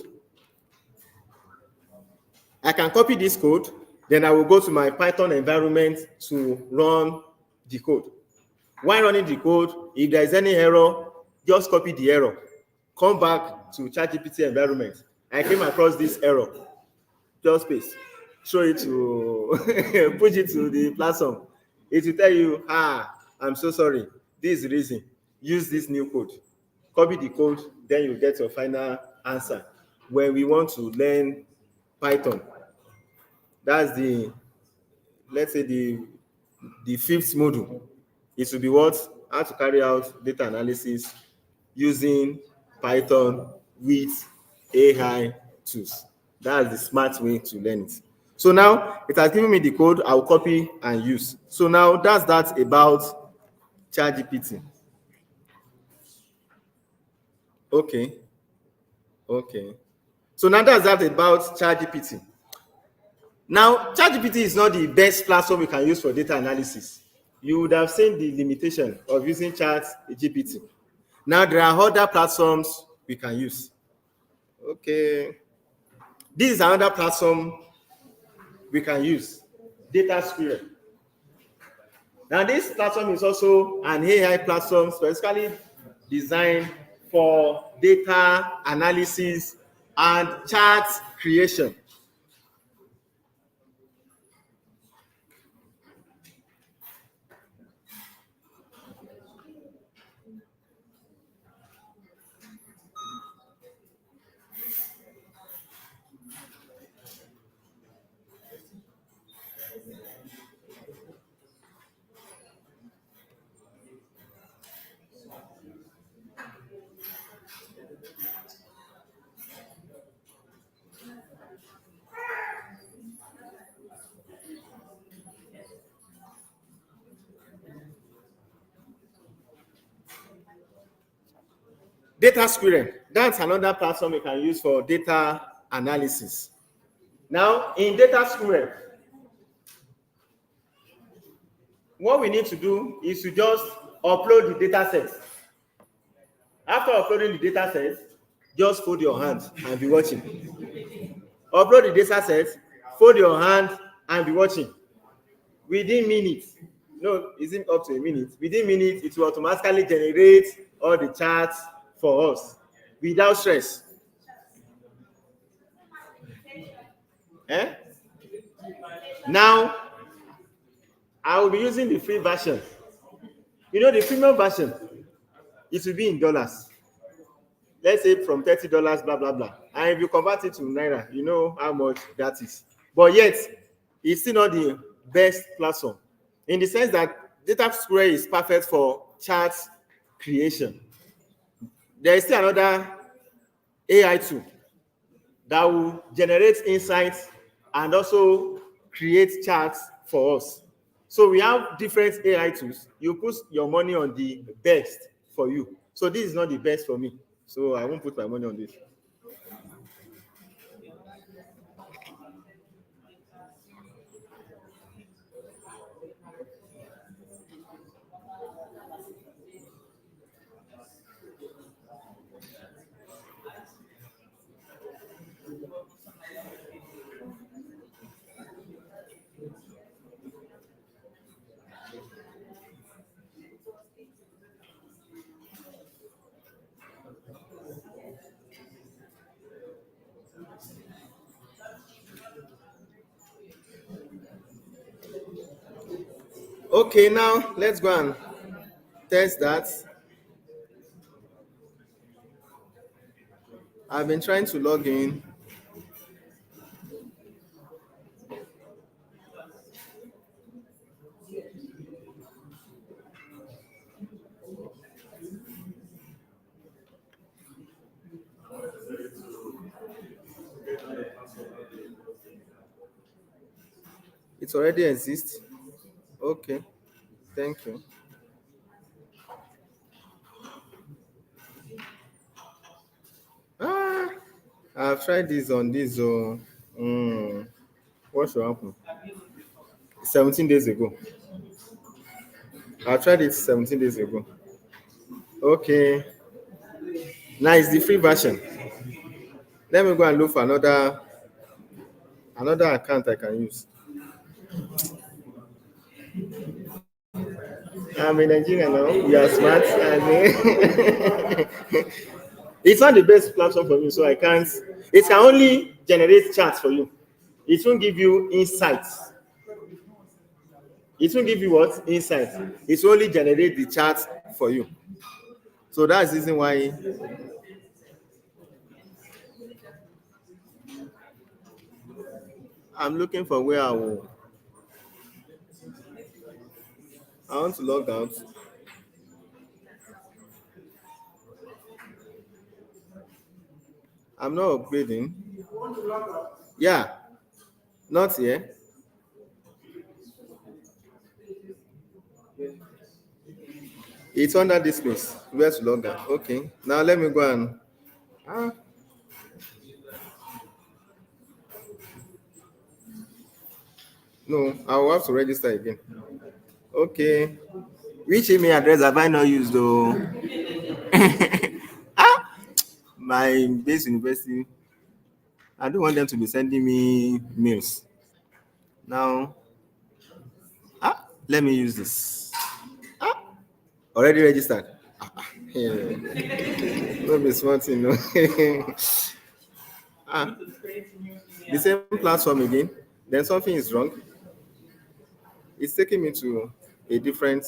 I can copy this code. Then I will go to my Python environment to run the code. While running the code, if there is any error, just copy the error. Come back to ChatGPT environment. I came across this error. Just paste. Show it to push it to the platform. It will tell you, I'm so sorry. This is the reason. Use this new code. Copy the code, then you get your final answer. When we want to learn Python, that's the, let's say the fifth module. It will be what? How to carry out data analysis using Python with AI tools. That's the smart way to learn it. So now it has given me the code. I'll copy and use. So now that's that about ChatGPT. Okay. Okay. So now that's that about ChatGPT. Now, ChatGPT is not the best platform we can use for data analysis. You would have seen the limitation of using ChatGPT. Now, there are other platforms we can use. Okay. This is another platform we can use, DataSprite. Now, this platform is also an AI platform specifically designed for data analysis and chart creation. DataSprite, that's another platform you can use for data analysis. Now, in DataSprite, what we need to do is to just upload the data set. After uploading the data set, just fold your hand and be watching. Upload the data set, fold your hand and be watching. Within minutes, no, isn't up to a minute. Within minutes, it will automatically generate all the charts for us without stress. Eh? Now, I will be using the free version. You know, the premium version, it will be in dollars. Let's say from $30, blah, blah, blah. And if you convert it to Naira, you know how much that is. But yet, it's still not the best platform in the sense that DataSprite is perfect for chart creation. There is still another AI tool that will generate insights and also create charts for us. So we have different AI tools. You put your money on the best for you. So this is not the best for me. So I won't put my money on this. Okay, now let's go and test that. I've been trying to log in. It already exists. Okay. Thank you. Ah, I've tried this on this. What should happen? 17 days ago. I tried it 17 days ago. Okay. Now it's the free version. Let me go and look for another account I can use. I'm in Nigeria now. You are smart. And it's not the best platform for me, so I can't. It can only generate charts for you. It won't give you insights. It won't give you what? Insights. It will only generate the charts for you. So that's the reason why I'm looking for where I want to log out. I'm not upgrading. Yeah, not here. It's under this place. Where to log out? Okay. Now let me go and ah no, I will have to register again. Okay. Which email address have I not used though? My base university. I don't want them to be sending me mails. Now, let me use this. Already registered. Yeah. Don't be smart, you know. ah, the same platform again. Then something is wrong. It's taking me to a different.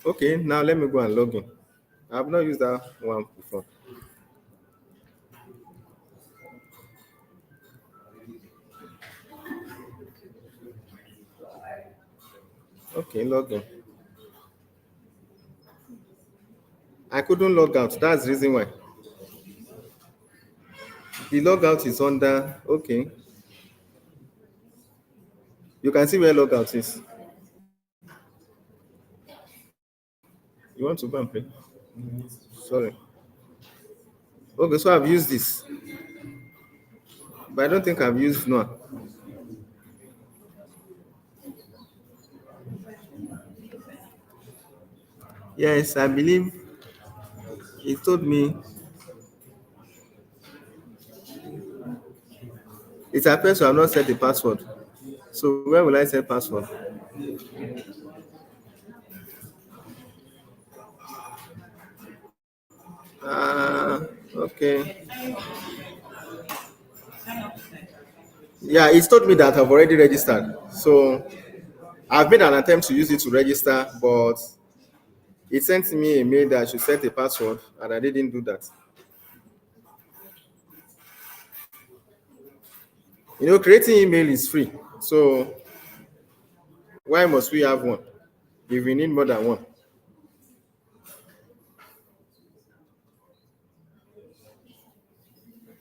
Okay, now let me go and log in. I've not used that one before. Okay, log in. I couldn't log out. That's the reason why. The logout is under. Okay, you can see where logout is. You want to go and play? Sorry. Okay, so I've used this, but I don't think I've used Noah. Yes, I believe it told me it appears to have not set the password. So where will I set password? Okay. Yeah, it told me that I've already registered. So I've made an attempt to use it to register, but it sent me a mail that I should set a password, and I didn't do that. Creating email is free. So why must we have one if we need more than one?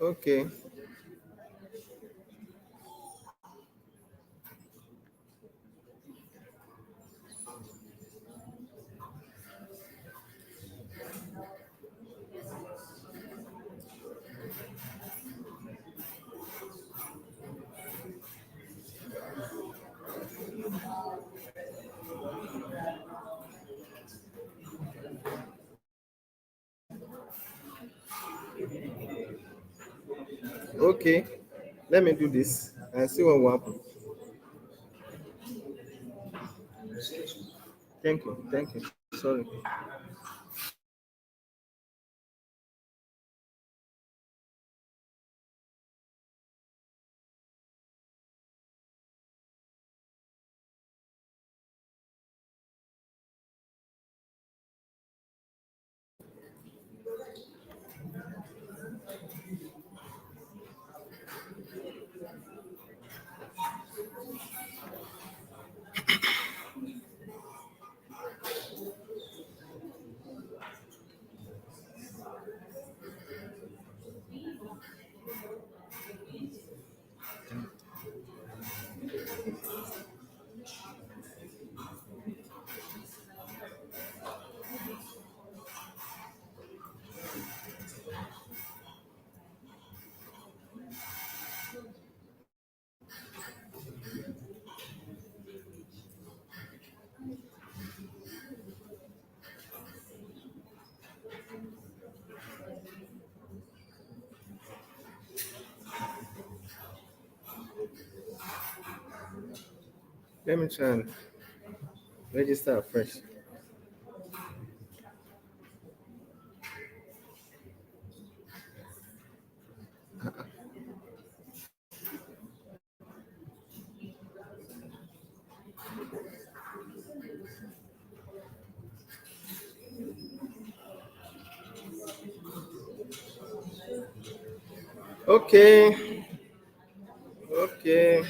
Okay. Okay. Let me do this and see what will happen. Thank you. Thank you. Sorry. Let me try and register afresh. Okay. Okay.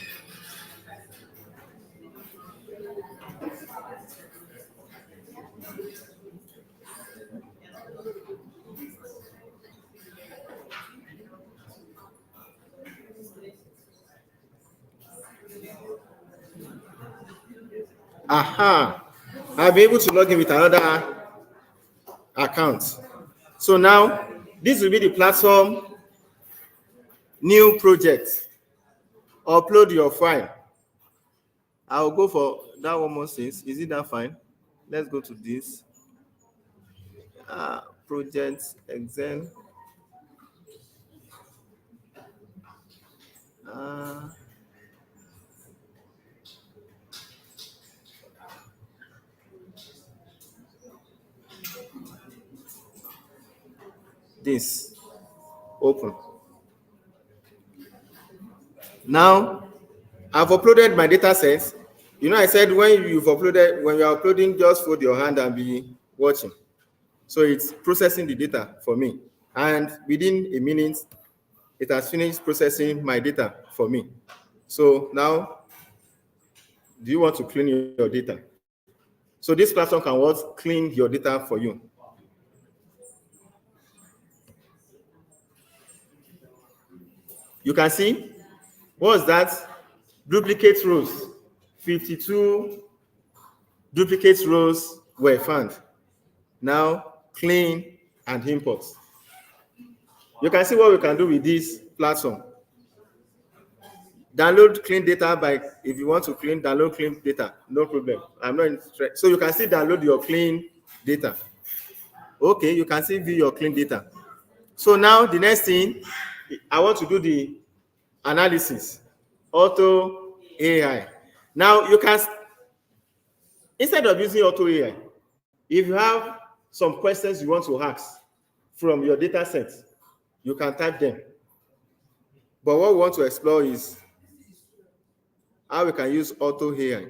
Aha. I'll be able to log in with another account. So now, this will be the platform, new project. Upload your file. I'll go for that one more since. Is it that fine? Let's go to this. Project Excel. Uh, this. Open. Now, I've uploaded my data sets. You know, I said when you're uploading, just fold your hand and be watching. So it's processing the data for me. And within a minute, it has finished processing my data for me. So now, do you want to clean your data? So this platform can what? Clean your data for you. You can see, what's that? Duplicate rows. 52 duplicate rows were found. Now, clean and import. You can see what we can do with this platform. Download clean data by, if you want to download clean data, no problem. I'm not interested. So you can still download your clean data. Okay, you can still view your clean data. So now the next thing, I want to do the analysis, auto AI. Now you can, instead of using auto AI, if you have some questions you want to ask from your data set, you can type them. But what we want to explore is how we can use auto AI.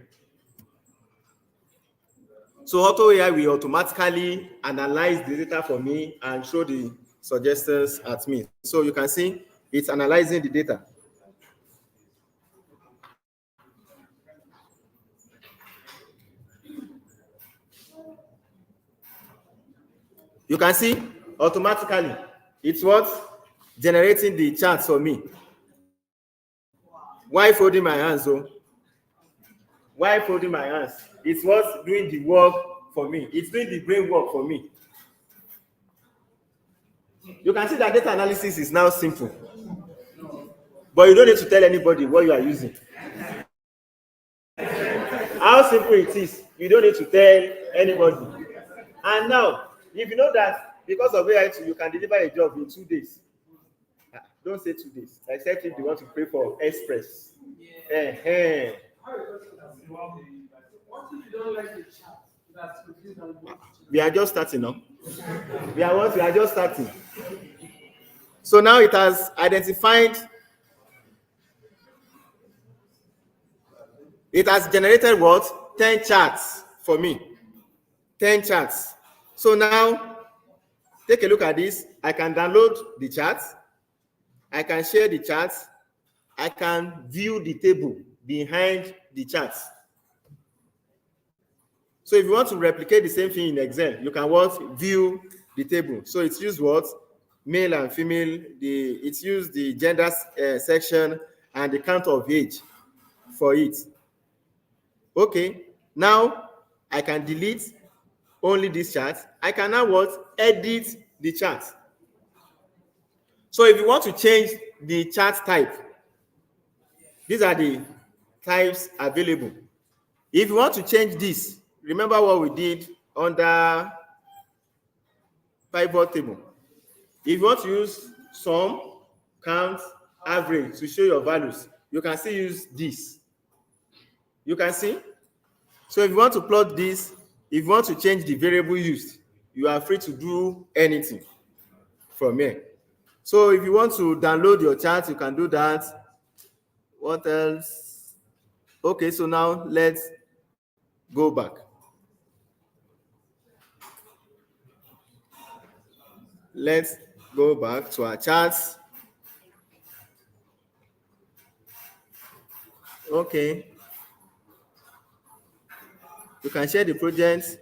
So auto AI will automatically analyze the data for me and show the suggestions at me. So you can see it's analyzing the data. You can see automatically it's what? Generating the charts for me. Why folding my hands? Why folding my hands? It's what's doing the work for me. It's doing the brain work for me. You can see that data analysis is now simple. But you don't need to tell anybody what you are using. How simple it is, you don't need to tell anybody. And now, if you know that because of AI, you can deliver a job in 2 days. Don't say 2 days, except if you want to pay for express. We are just starting now. We are just starting. So now it has identified, it has generated what? 10 charts for me. 10 charts. So now, take a look at this. I can download the charts. I can share the charts. I can view the table behind the charts. So if you want to replicate the same thing in Excel, you can what? View the table. So it's used what? Male and female. It's used the gender section and the count of age for it. Okay. Now I can delete only this chart. I can now what? Edit the chart. So if you want to change the chart type, these are the types available. If you want to change this, remember what we did under pivot table. If you want to use sum, count, average to show your values, you can still use this. You can see. So if you want to plot this, if you want to change the variable used, you are free to do anything from here. So if you want to download your chart, you can do that. What else? Okay, so now let's go back. Let's go back to our charts. Okay. You can share the project.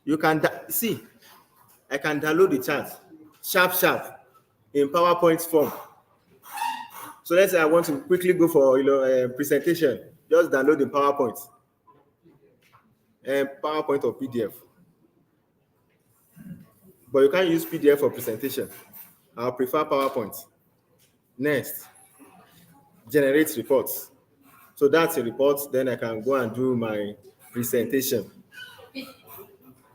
You can see, I can download the chart sharp in PowerPoint form. So let's say I want to quickly go for a presentation. Just download the PowerPoint or PDF. But you can't use PDF for presentation. I'll prefer PowerPoint. Next, generate reports. So that's a report. Then I can go and do my presentation.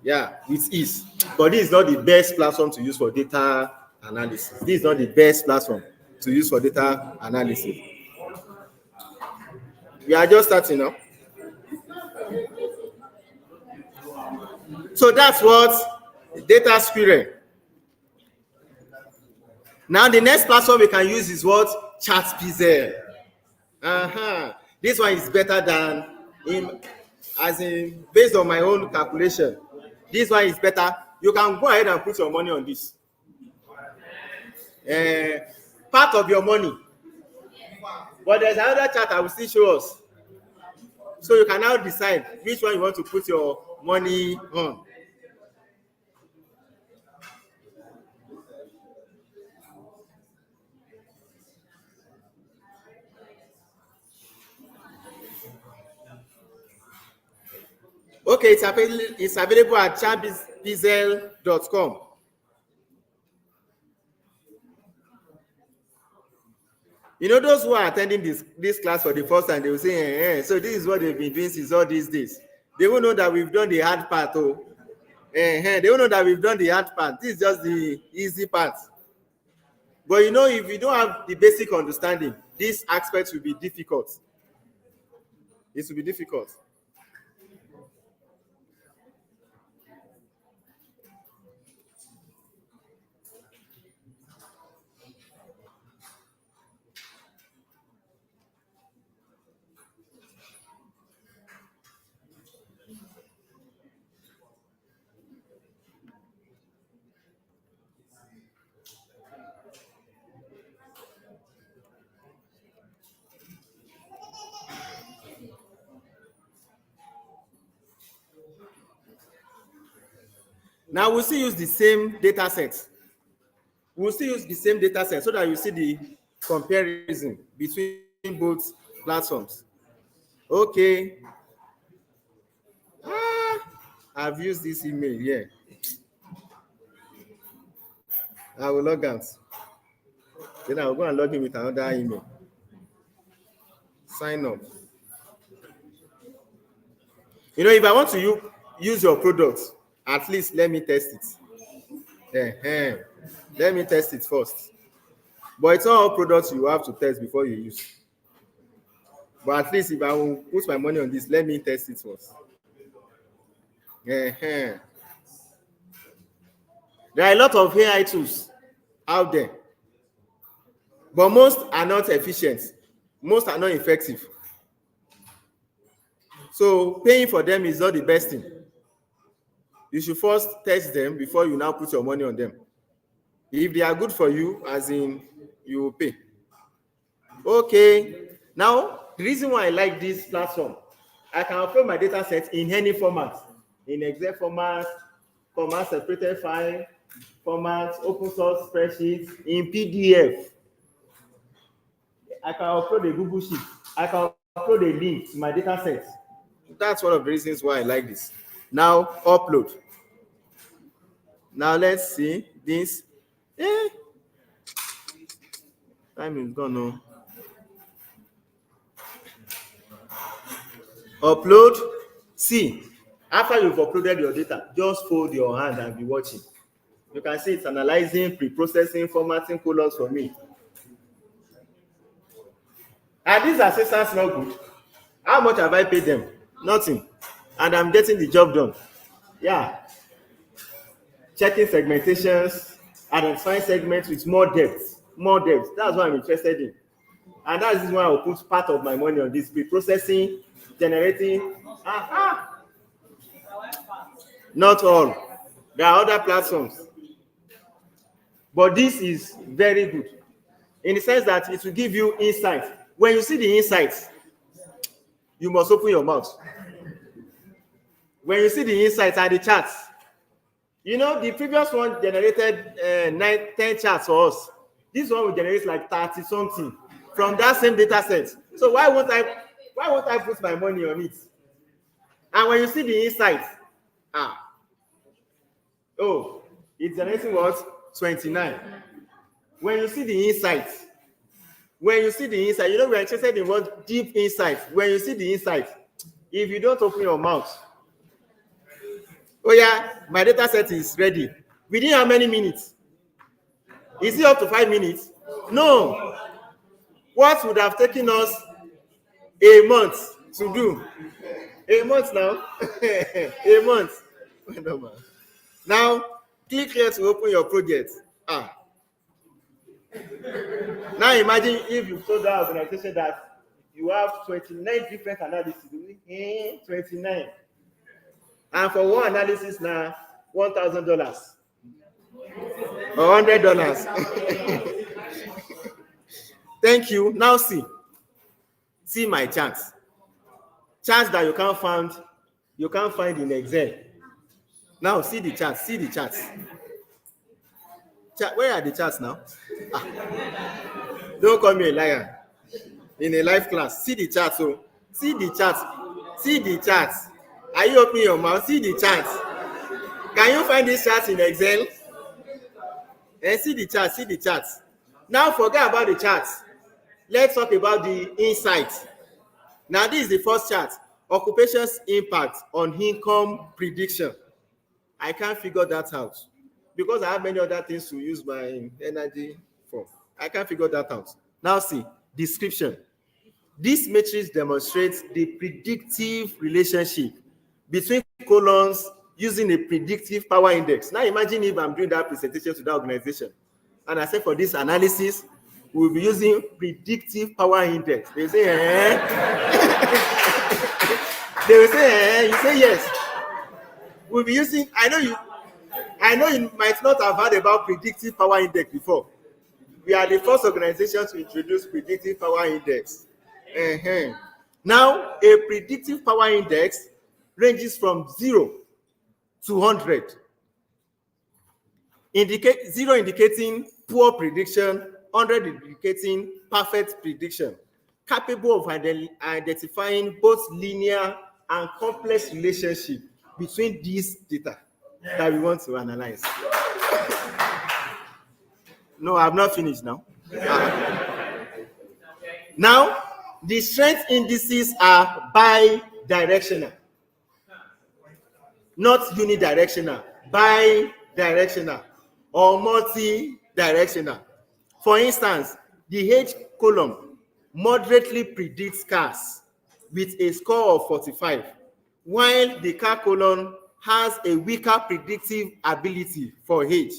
Yeah, with ease. But this is not the best platform to use for data analysis. This is not the best platform to use for data analysis. We are just starting now. So that's what DataSprite. Now the next platform we can use is what? ChatExcel. This one is better than based on my own calculation. This one is better. You can go ahead and put your money on this. Part of your money. But there's another chart I will still show us. So you can now decide which one you want to put your money on. Okay, it's available at chatexcel.com. You know, those who are attending this class for the first time, they will say, so this is what they've been doing since all these days. They will know that we've done the hard part. They will know that we've done the hard part. This is just the easy part. But you know, if you don't have the basic understanding, these aspects will be difficult. It will be difficult. Now we'll still use the same data set. We'll still use the same data set so that you see the comparison between both platforms. Okay. I've used this email here. I will log out. Then I will go and log in with another email. Sign up. You know, if I want to use your product, at least let me test it. Let me test it first. But it's not all products you have to test before you use. But at least if I will put my money on this, let me test it first. There are a lot of AI tools out there, but most are not efficient. Most are not effective. So paying for them is not the best thing. You should first test them before you now put your money on them. If they are good for you, as in you will pay. Okay. Now, the reason why I like this platform, I can upload my data set in any format. In Excel format, separated file, format, open source spreadsheets, in PDF. I can upload a Google Sheet. I can upload a link to my data set. That's one of the reasons why I like this. Now, upload. Now, let's see this. Time is gone now. Upload. See, after you've uploaded your data, just fold your hand and be watching. You can see it's analyzing, pre-processing, formatting columns for me. Are these assistants not good? How much have I paid them? Nothing. And I'm getting the job done. Yeah. Checking segmentations, identifying segments with more depth. More depth. That's what I'm interested in. And that is why I'll put part of my money on this pre-processing, generating. Not all. There are other platforms. But this is very good in the sense that it will give you insight. When you see the insights, you must open your mouth. When you see the insights and the charts, you know, the previous one generated 10 charts for us. This one will generate like 30 something from that same data set. So why won't I put my money on it? And when you see the insights, it's generating what? 29. When you see the insights, you know, we're interested in what deep insights. When you see the insights, if you don't open your mouth, oh yeah, my data set is ready. Within how many minutes? Is it up to 5 minutes? No. What would have taken us a month to do? A month now? A month. Now, click here to open your project. Now imagine if you told that organization that you have 29 different analyses. 29. And for one analysis now, $1,000 or $100. Thank you. Now see my charts. Charts that you can't find in Excel. Now see the charts. Where are the charts now? Don't call me a liar. In a live class, see the charts. So see the charts. Are you opening your mouth? See the charts. Can you find these charts in Excel? And see the charts. Now forget about the charts. Let's talk about the insights. Now this is the first chart. Occupation's impact on income prediction. I can't figure that out because I have many other things to use my energy for. I can't figure that out. Now see, description. This matrix demonstrates the predictive relationship between columns using a predictive power index. Now imagine if I'm doing that presentation to that organization and I say for this analysis, we'll be using predictive power index. They say, They will say, you say yes. We'll be using, I know you might not have heard about predictive power index before. We are the first organization to introduce predictive power index. Now, a predictive power index ranges from 0 to 100. 0 indicating poor prediction, 100 indicating perfect prediction, capable of identifying both linear and complex relationship between these data that we want to analyze. No, I'm not finished now. Now, the strength indices are bi-directional, not unidirectional, bi-directional or multi-directional. For instance, the H column moderately predicts cars with a score of 45, while the car column has a weaker predictive ability for H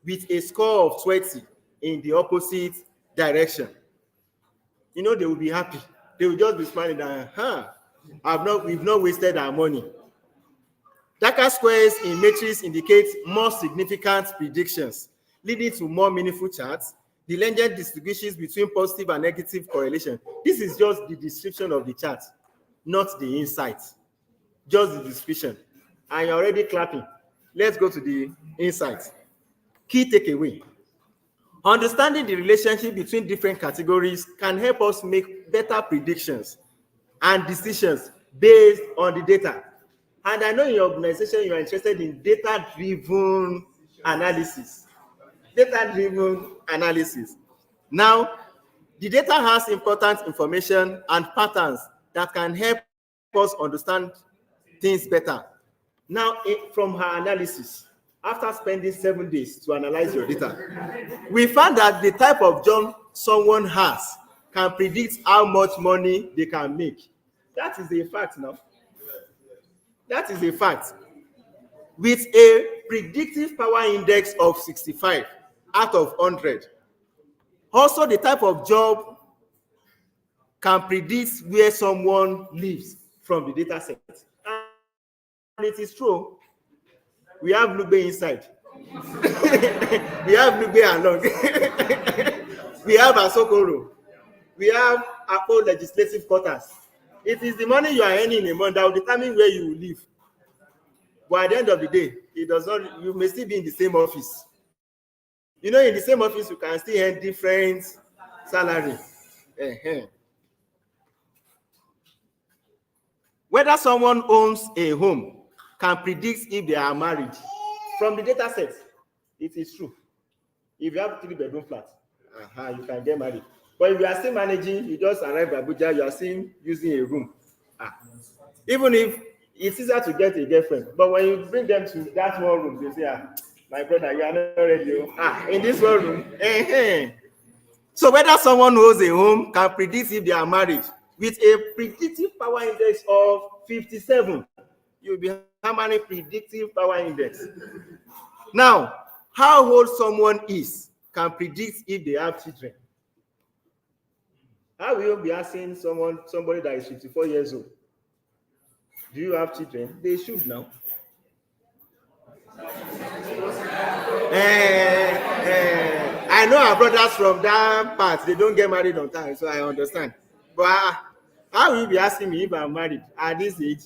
with a score of 20 in the opposite direction. You know, they will be happy. They will just be smiling that, we've not wasted our money. Darker squares in matrix indicate more significant predictions, leading to more meaningful charts. The legend distinguishes between positive and negative correlation. This is just the description of the chart, not the insight. Just the description. And you're already clapping. Let's go to the insights. Key takeaway. Understanding the relationship between different categories can help us make better predictions and decisions based on the data. And I know in your organization you are interested in data-driven analysis. Data-driven analysis. Now, the data has important information and patterns that can help us understand things better. Now, from her analysis, after spending 7 days to analyze your data, we found that the type of job someone has can predict how much money they can make. That is a fact now. That is a fact. With a predictive power index of 65 out of 100. Also, the type of job can predict where someone lives from the data set. And it is true. We have Lugbe inside. We have Lugbe along. We have Asokoro. We have Apo legislative quarters. It is the money you are earning in a month that will determine where you will live. But at the end of the day, it does not. You may still be in the same office. You know, in the same office, you can still earn different salary. Whether someone owns a home can predict if they are married from the data set. It is true. If you have 3-bedroom flat, you can get married. But if you are still managing, you just arrive at Abuja, you are still using a room. Even if it's easier to get a girlfriend, but when you bring them to that one room, they say, my brother, you are not ready. In this one room. So whether someone who owns a home can predict if they are married with a predictive power index of 57, you'll be having a predictive power index. Now, how old someone is can predict if they have children. How will you be asking somebody that is 54 years old, do you have children? They should now. I know our brothers from that part, they don't get married on time, so I understand. But how will you be asking me if I'm married at this age?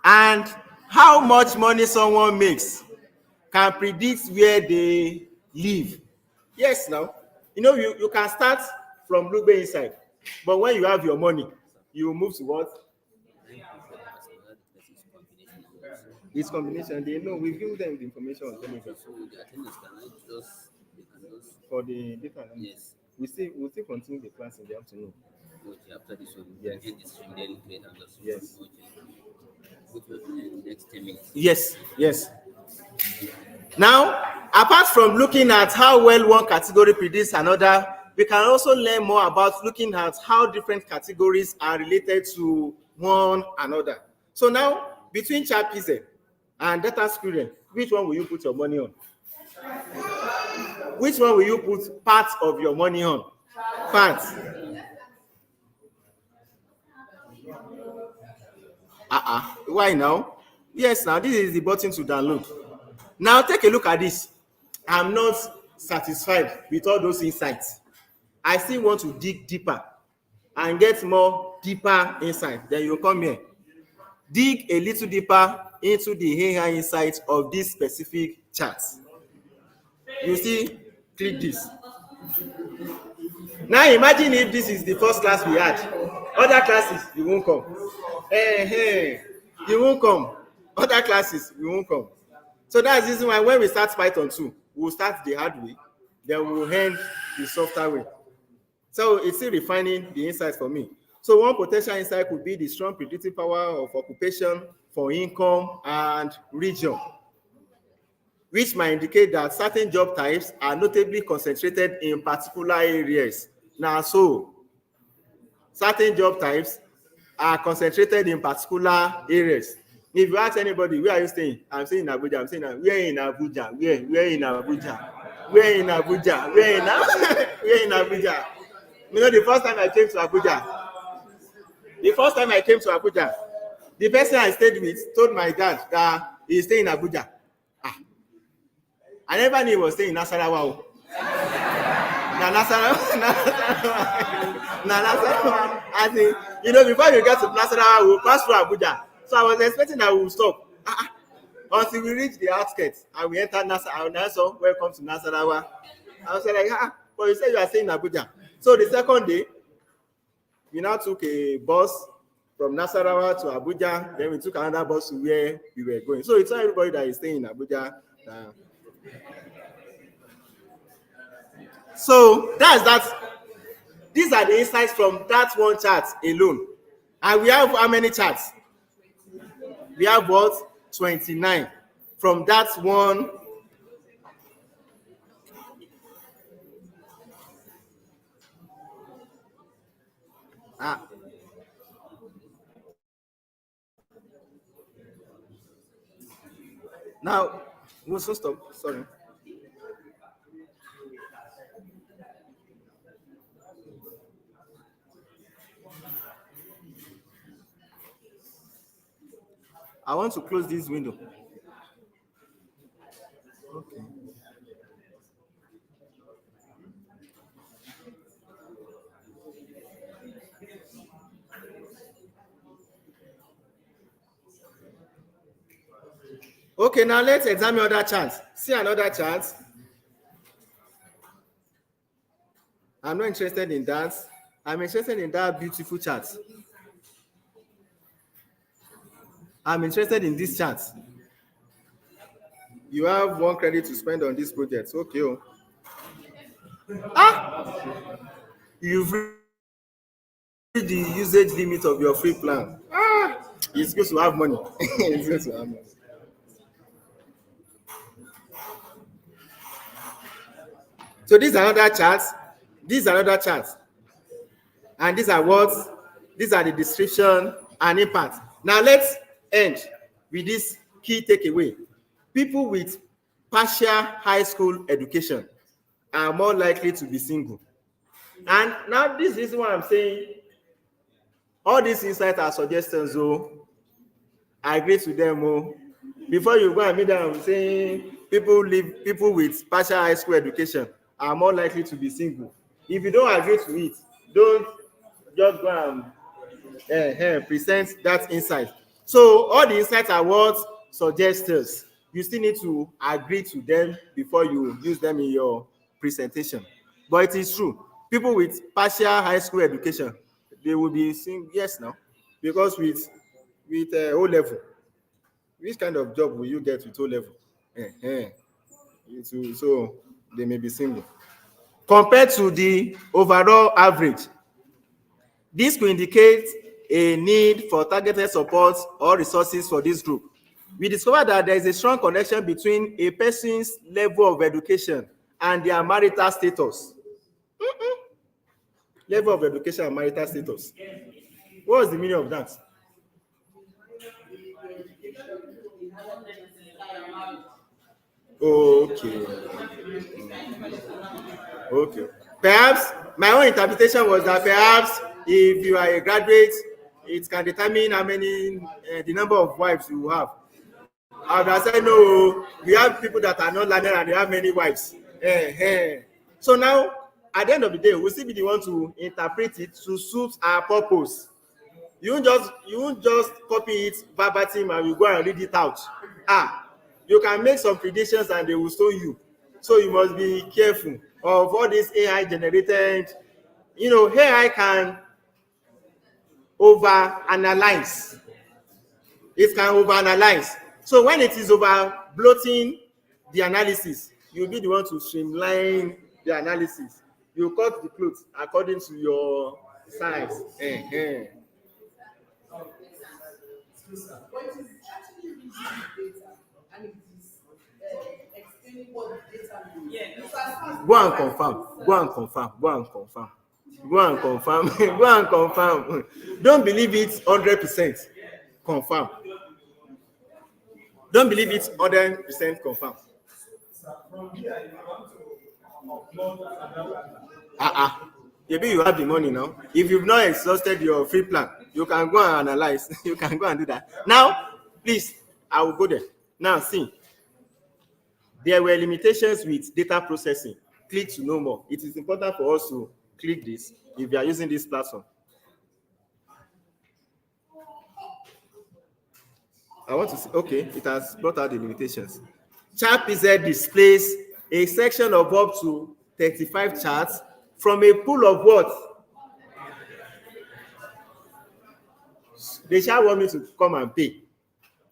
And how much money someone makes can predict where they live. Yes, now. You know, you can start from Lugbe inside, but when you have your money, you move to what? It's combination. They know. We give them the information on Telegram. For the data. Yes. We'll still continue the class in the afternoon. Okay, after this one, yes. End the stream, then create another stream. Yes. Okay. Next 10 minutes. Yes, yes. Now, apart from looking at how well one category predicts another, we can also learn more about looking at how different categories are related to one another. So now, between ChatExcel and DataSprite, which one will you put your money on? Which one will you put part of your money on? Part. Why now? Yes, now this is the button to download. Now take a look at this. I'm not satisfied with all those insights. I still want to dig deeper and get more deeper insight. Then you come here. Dig a little deeper into the AI insights of this specific chart. You see, click this. Now imagine if this is the first class we had. Other classes, you won't come. You won't come. Other classes, you won't come. So that's the reason why when we start Python 2, we'll start the hard way, then we'll end the softer way. So it's still refining the insights for me. So one potential insight could be the strong predictive power of occupation for income and region, which might indicate that certain job types are notably concentrated in particular areas. Now, so certain job types are concentrated in particular areas. If you ask anybody, where are you staying? I'm staying in Abuja. I'm saying, where in Abuja? Where in Abuja? Where in Abuja? Where in Abuja? You know, the first time I came to Abuja, the person I stayed with told my dad that he stayed in Abuja. I never knew he was staying in Nasarawa. Nasarawa. I think, you know, before you get to Nasarawa, we'll pass through Abuja. So I was expecting that we would stop. Until we reach the outskirts and we enter Nasarawa. Welcome to Nasarawa. I was like, but you said you are staying in Abuja. So the second day, we now took a bus from Nasarawa to Abuja. Then we took another bus to where we were going. So it's not everybody that is staying in Abuja. So that's that. These are the insights from that one chart alone. And we have how many charts? We have what? 29 from that one. Ah, now we'll soon stop. Sorry. I want to close this window. Okay, now let's examine other charts. See another chart. I'm not interested in that. I'm interested in that beautiful chart. I'm interested in this chart. You have 1 credit to spend on this project. Okay. Oh. Ah, you've reached the usage limit of your free plan. Ah, it's good to have money. It's good to have money. So these are other charts. These are other charts. And these are what? These are the description and impact. Now let's end with this key takeaway. People with partial high school education are more likely to be single. And now this is what I'm saying. All these insights are suggestions. Oh, I agree to them. Oh, before you go and meet them, I'm saying people with partial high school education are more likely to be single. If you don't agree to it, don't just go and present that insight. So all the insights are what suggestions. You still need to agree to them before you use them in your presentation. But it is true. People with partial high school education, they will be saying yes now, because with O level, which kind of job will you get with O level? So they may be single. Compared to the overall average, this could indicate a need for targeted support or resources for this group. We discovered that there is a strong connection between a person's level of education and their marital status. Level of education and marital status. What is the meaning of that? Okay. Okay. Perhaps my own interpretation was that perhaps if you are a graduate, it can determine how many, the number of wives you have. I would have said no. We have people that are not learned and they have many wives. So now, at the end of the day, we'll still be the one to interpret it to suit our purpose. You won't just copy it verbatim and you go and read it out. You can make some predictions and they will stone you. So you must be careful of all this AI generated. AI can over analyze. It can over analyze. So when it is over bloating the analysis, you'll be the one to streamline the analysis. You cut the clothes according to your size. Go and confirm. Go and confirm. Go and confirm. Go and confirm. Go and confirm. Don't believe it 100%. Confirm. Don't believe it 100% confirm. Maybe you have the money now. If you've not exhausted your free plan, you can go and analyze. You can go and do that. Now, please, I will go there. Now, see, there were limitations with data processing. Click to know more. It is important for us to click this if you are using this platform. I want to see. Okay, it has brought out the limitations. ChatPZ displays a section of up to 35 charts from a pool of what? They shall want me to come and pay,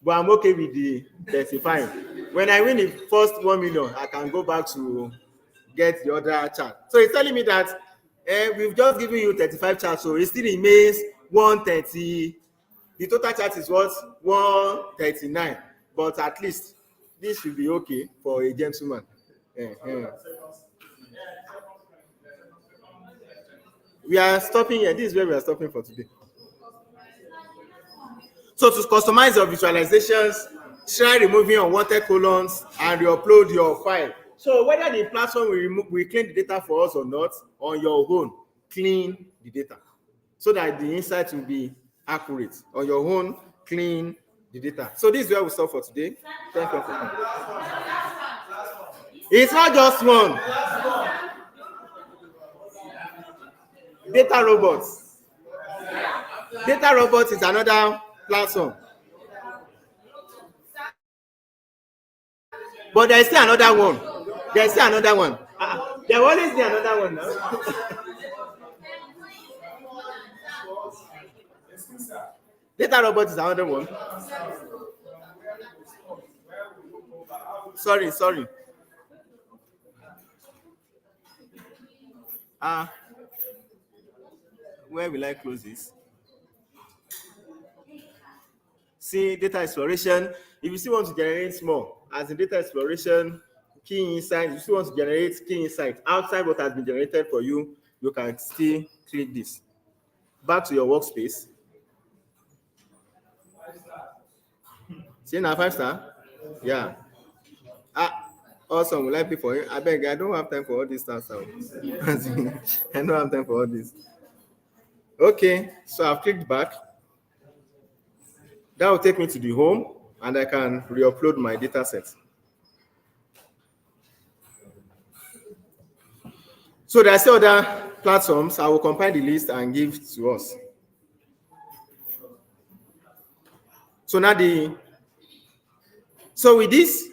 but I'm okay with the 35. When I win the first 1 million, I can go back to get the other chart. So it's telling me that we've just given you 35 charts, so it still remains 130. The total chart is what? 139. But at least this should be okay for a gentleman. We are stopping here. This is where we are stopping for today. So to customize your visualizations, try removing unwanted columns and re-upload your file. So whether the platform will clean the data for us or not, on your own, clean the data so that the insight will be accurate. On your own, clean the data. So this is where we stop for today. Thank you for coming. It's not just one. Data robots. Data robots is another platform. But there is still another one. There is still another one. There will always be another one now. Data robot is another one. Sorry. Where will I close this? See, data exploration. If you still want to generate more, as in data exploration, key insights, you still want to generate key insights outside what has been generated for you, you can still click this. Back to your workspace. See now 5-star? Yeah. Awesome. Will I pay for it? I beg, I don't have time for all this stuff. I don't have time for all this. Okay, so I've clicked back. That will take me to the home and I can re-upload my data set. So there are still other platforms. I will compile the list and give to us. So now so with this,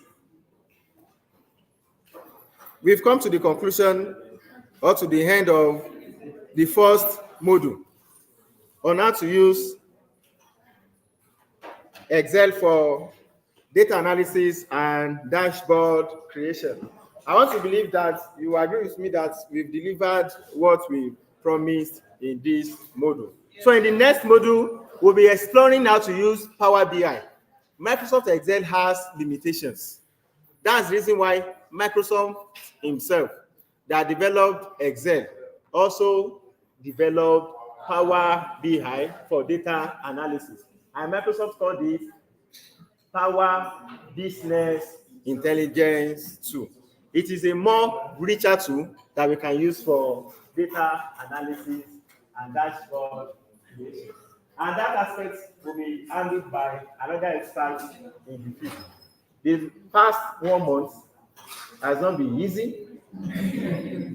we've come to the conclusion or to the end of the first module on how to use Excel for data analysis and dashboard creation. I want to believe that you agree with me that we've delivered what we promised in this module. So in the next module, we'll be exploring how to use Power BI. Microsoft Excel has limitations. That's the reason why Microsoft himself that developed Excel also developed Power BI for data analysis. And Microsoft called it Power Business Intelligence tool. It is a more richer tool that we can use for data analysis and dashboard creation. And that aspect will be handled by another expert in the field. The past 1 month has not been easy.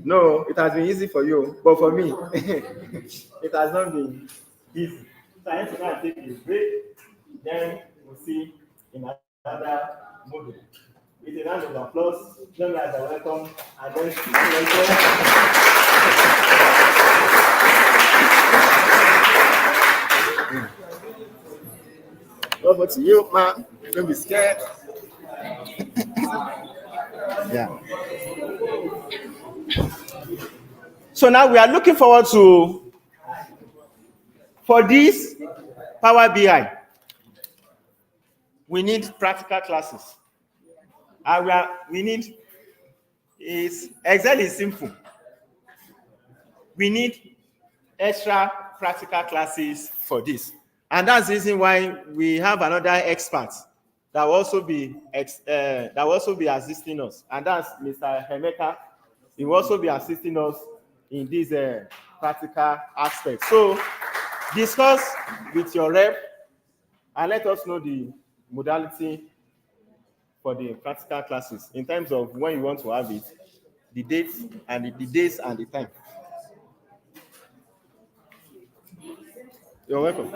No, it has been easy for you, but for me, it has not been easy. So I have to go and take a break. Then we'll see in another module. With a round of applause, young guys are welcome, and then over to you, man. Don't be scared. Yeah. So now we are looking forward to, for this Power BI, we need practical classes. And we need Excel is simple. We need extra practical classes for this. And that's the reason why we have another expert that will also be assisting us. And that's Mr. Hemeka. He will also be assisting us in this practical aspect. So discuss with your rep and let us know the modality for the practical classes in terms of when you want to have it, the dates and the days and the time. You're welcome.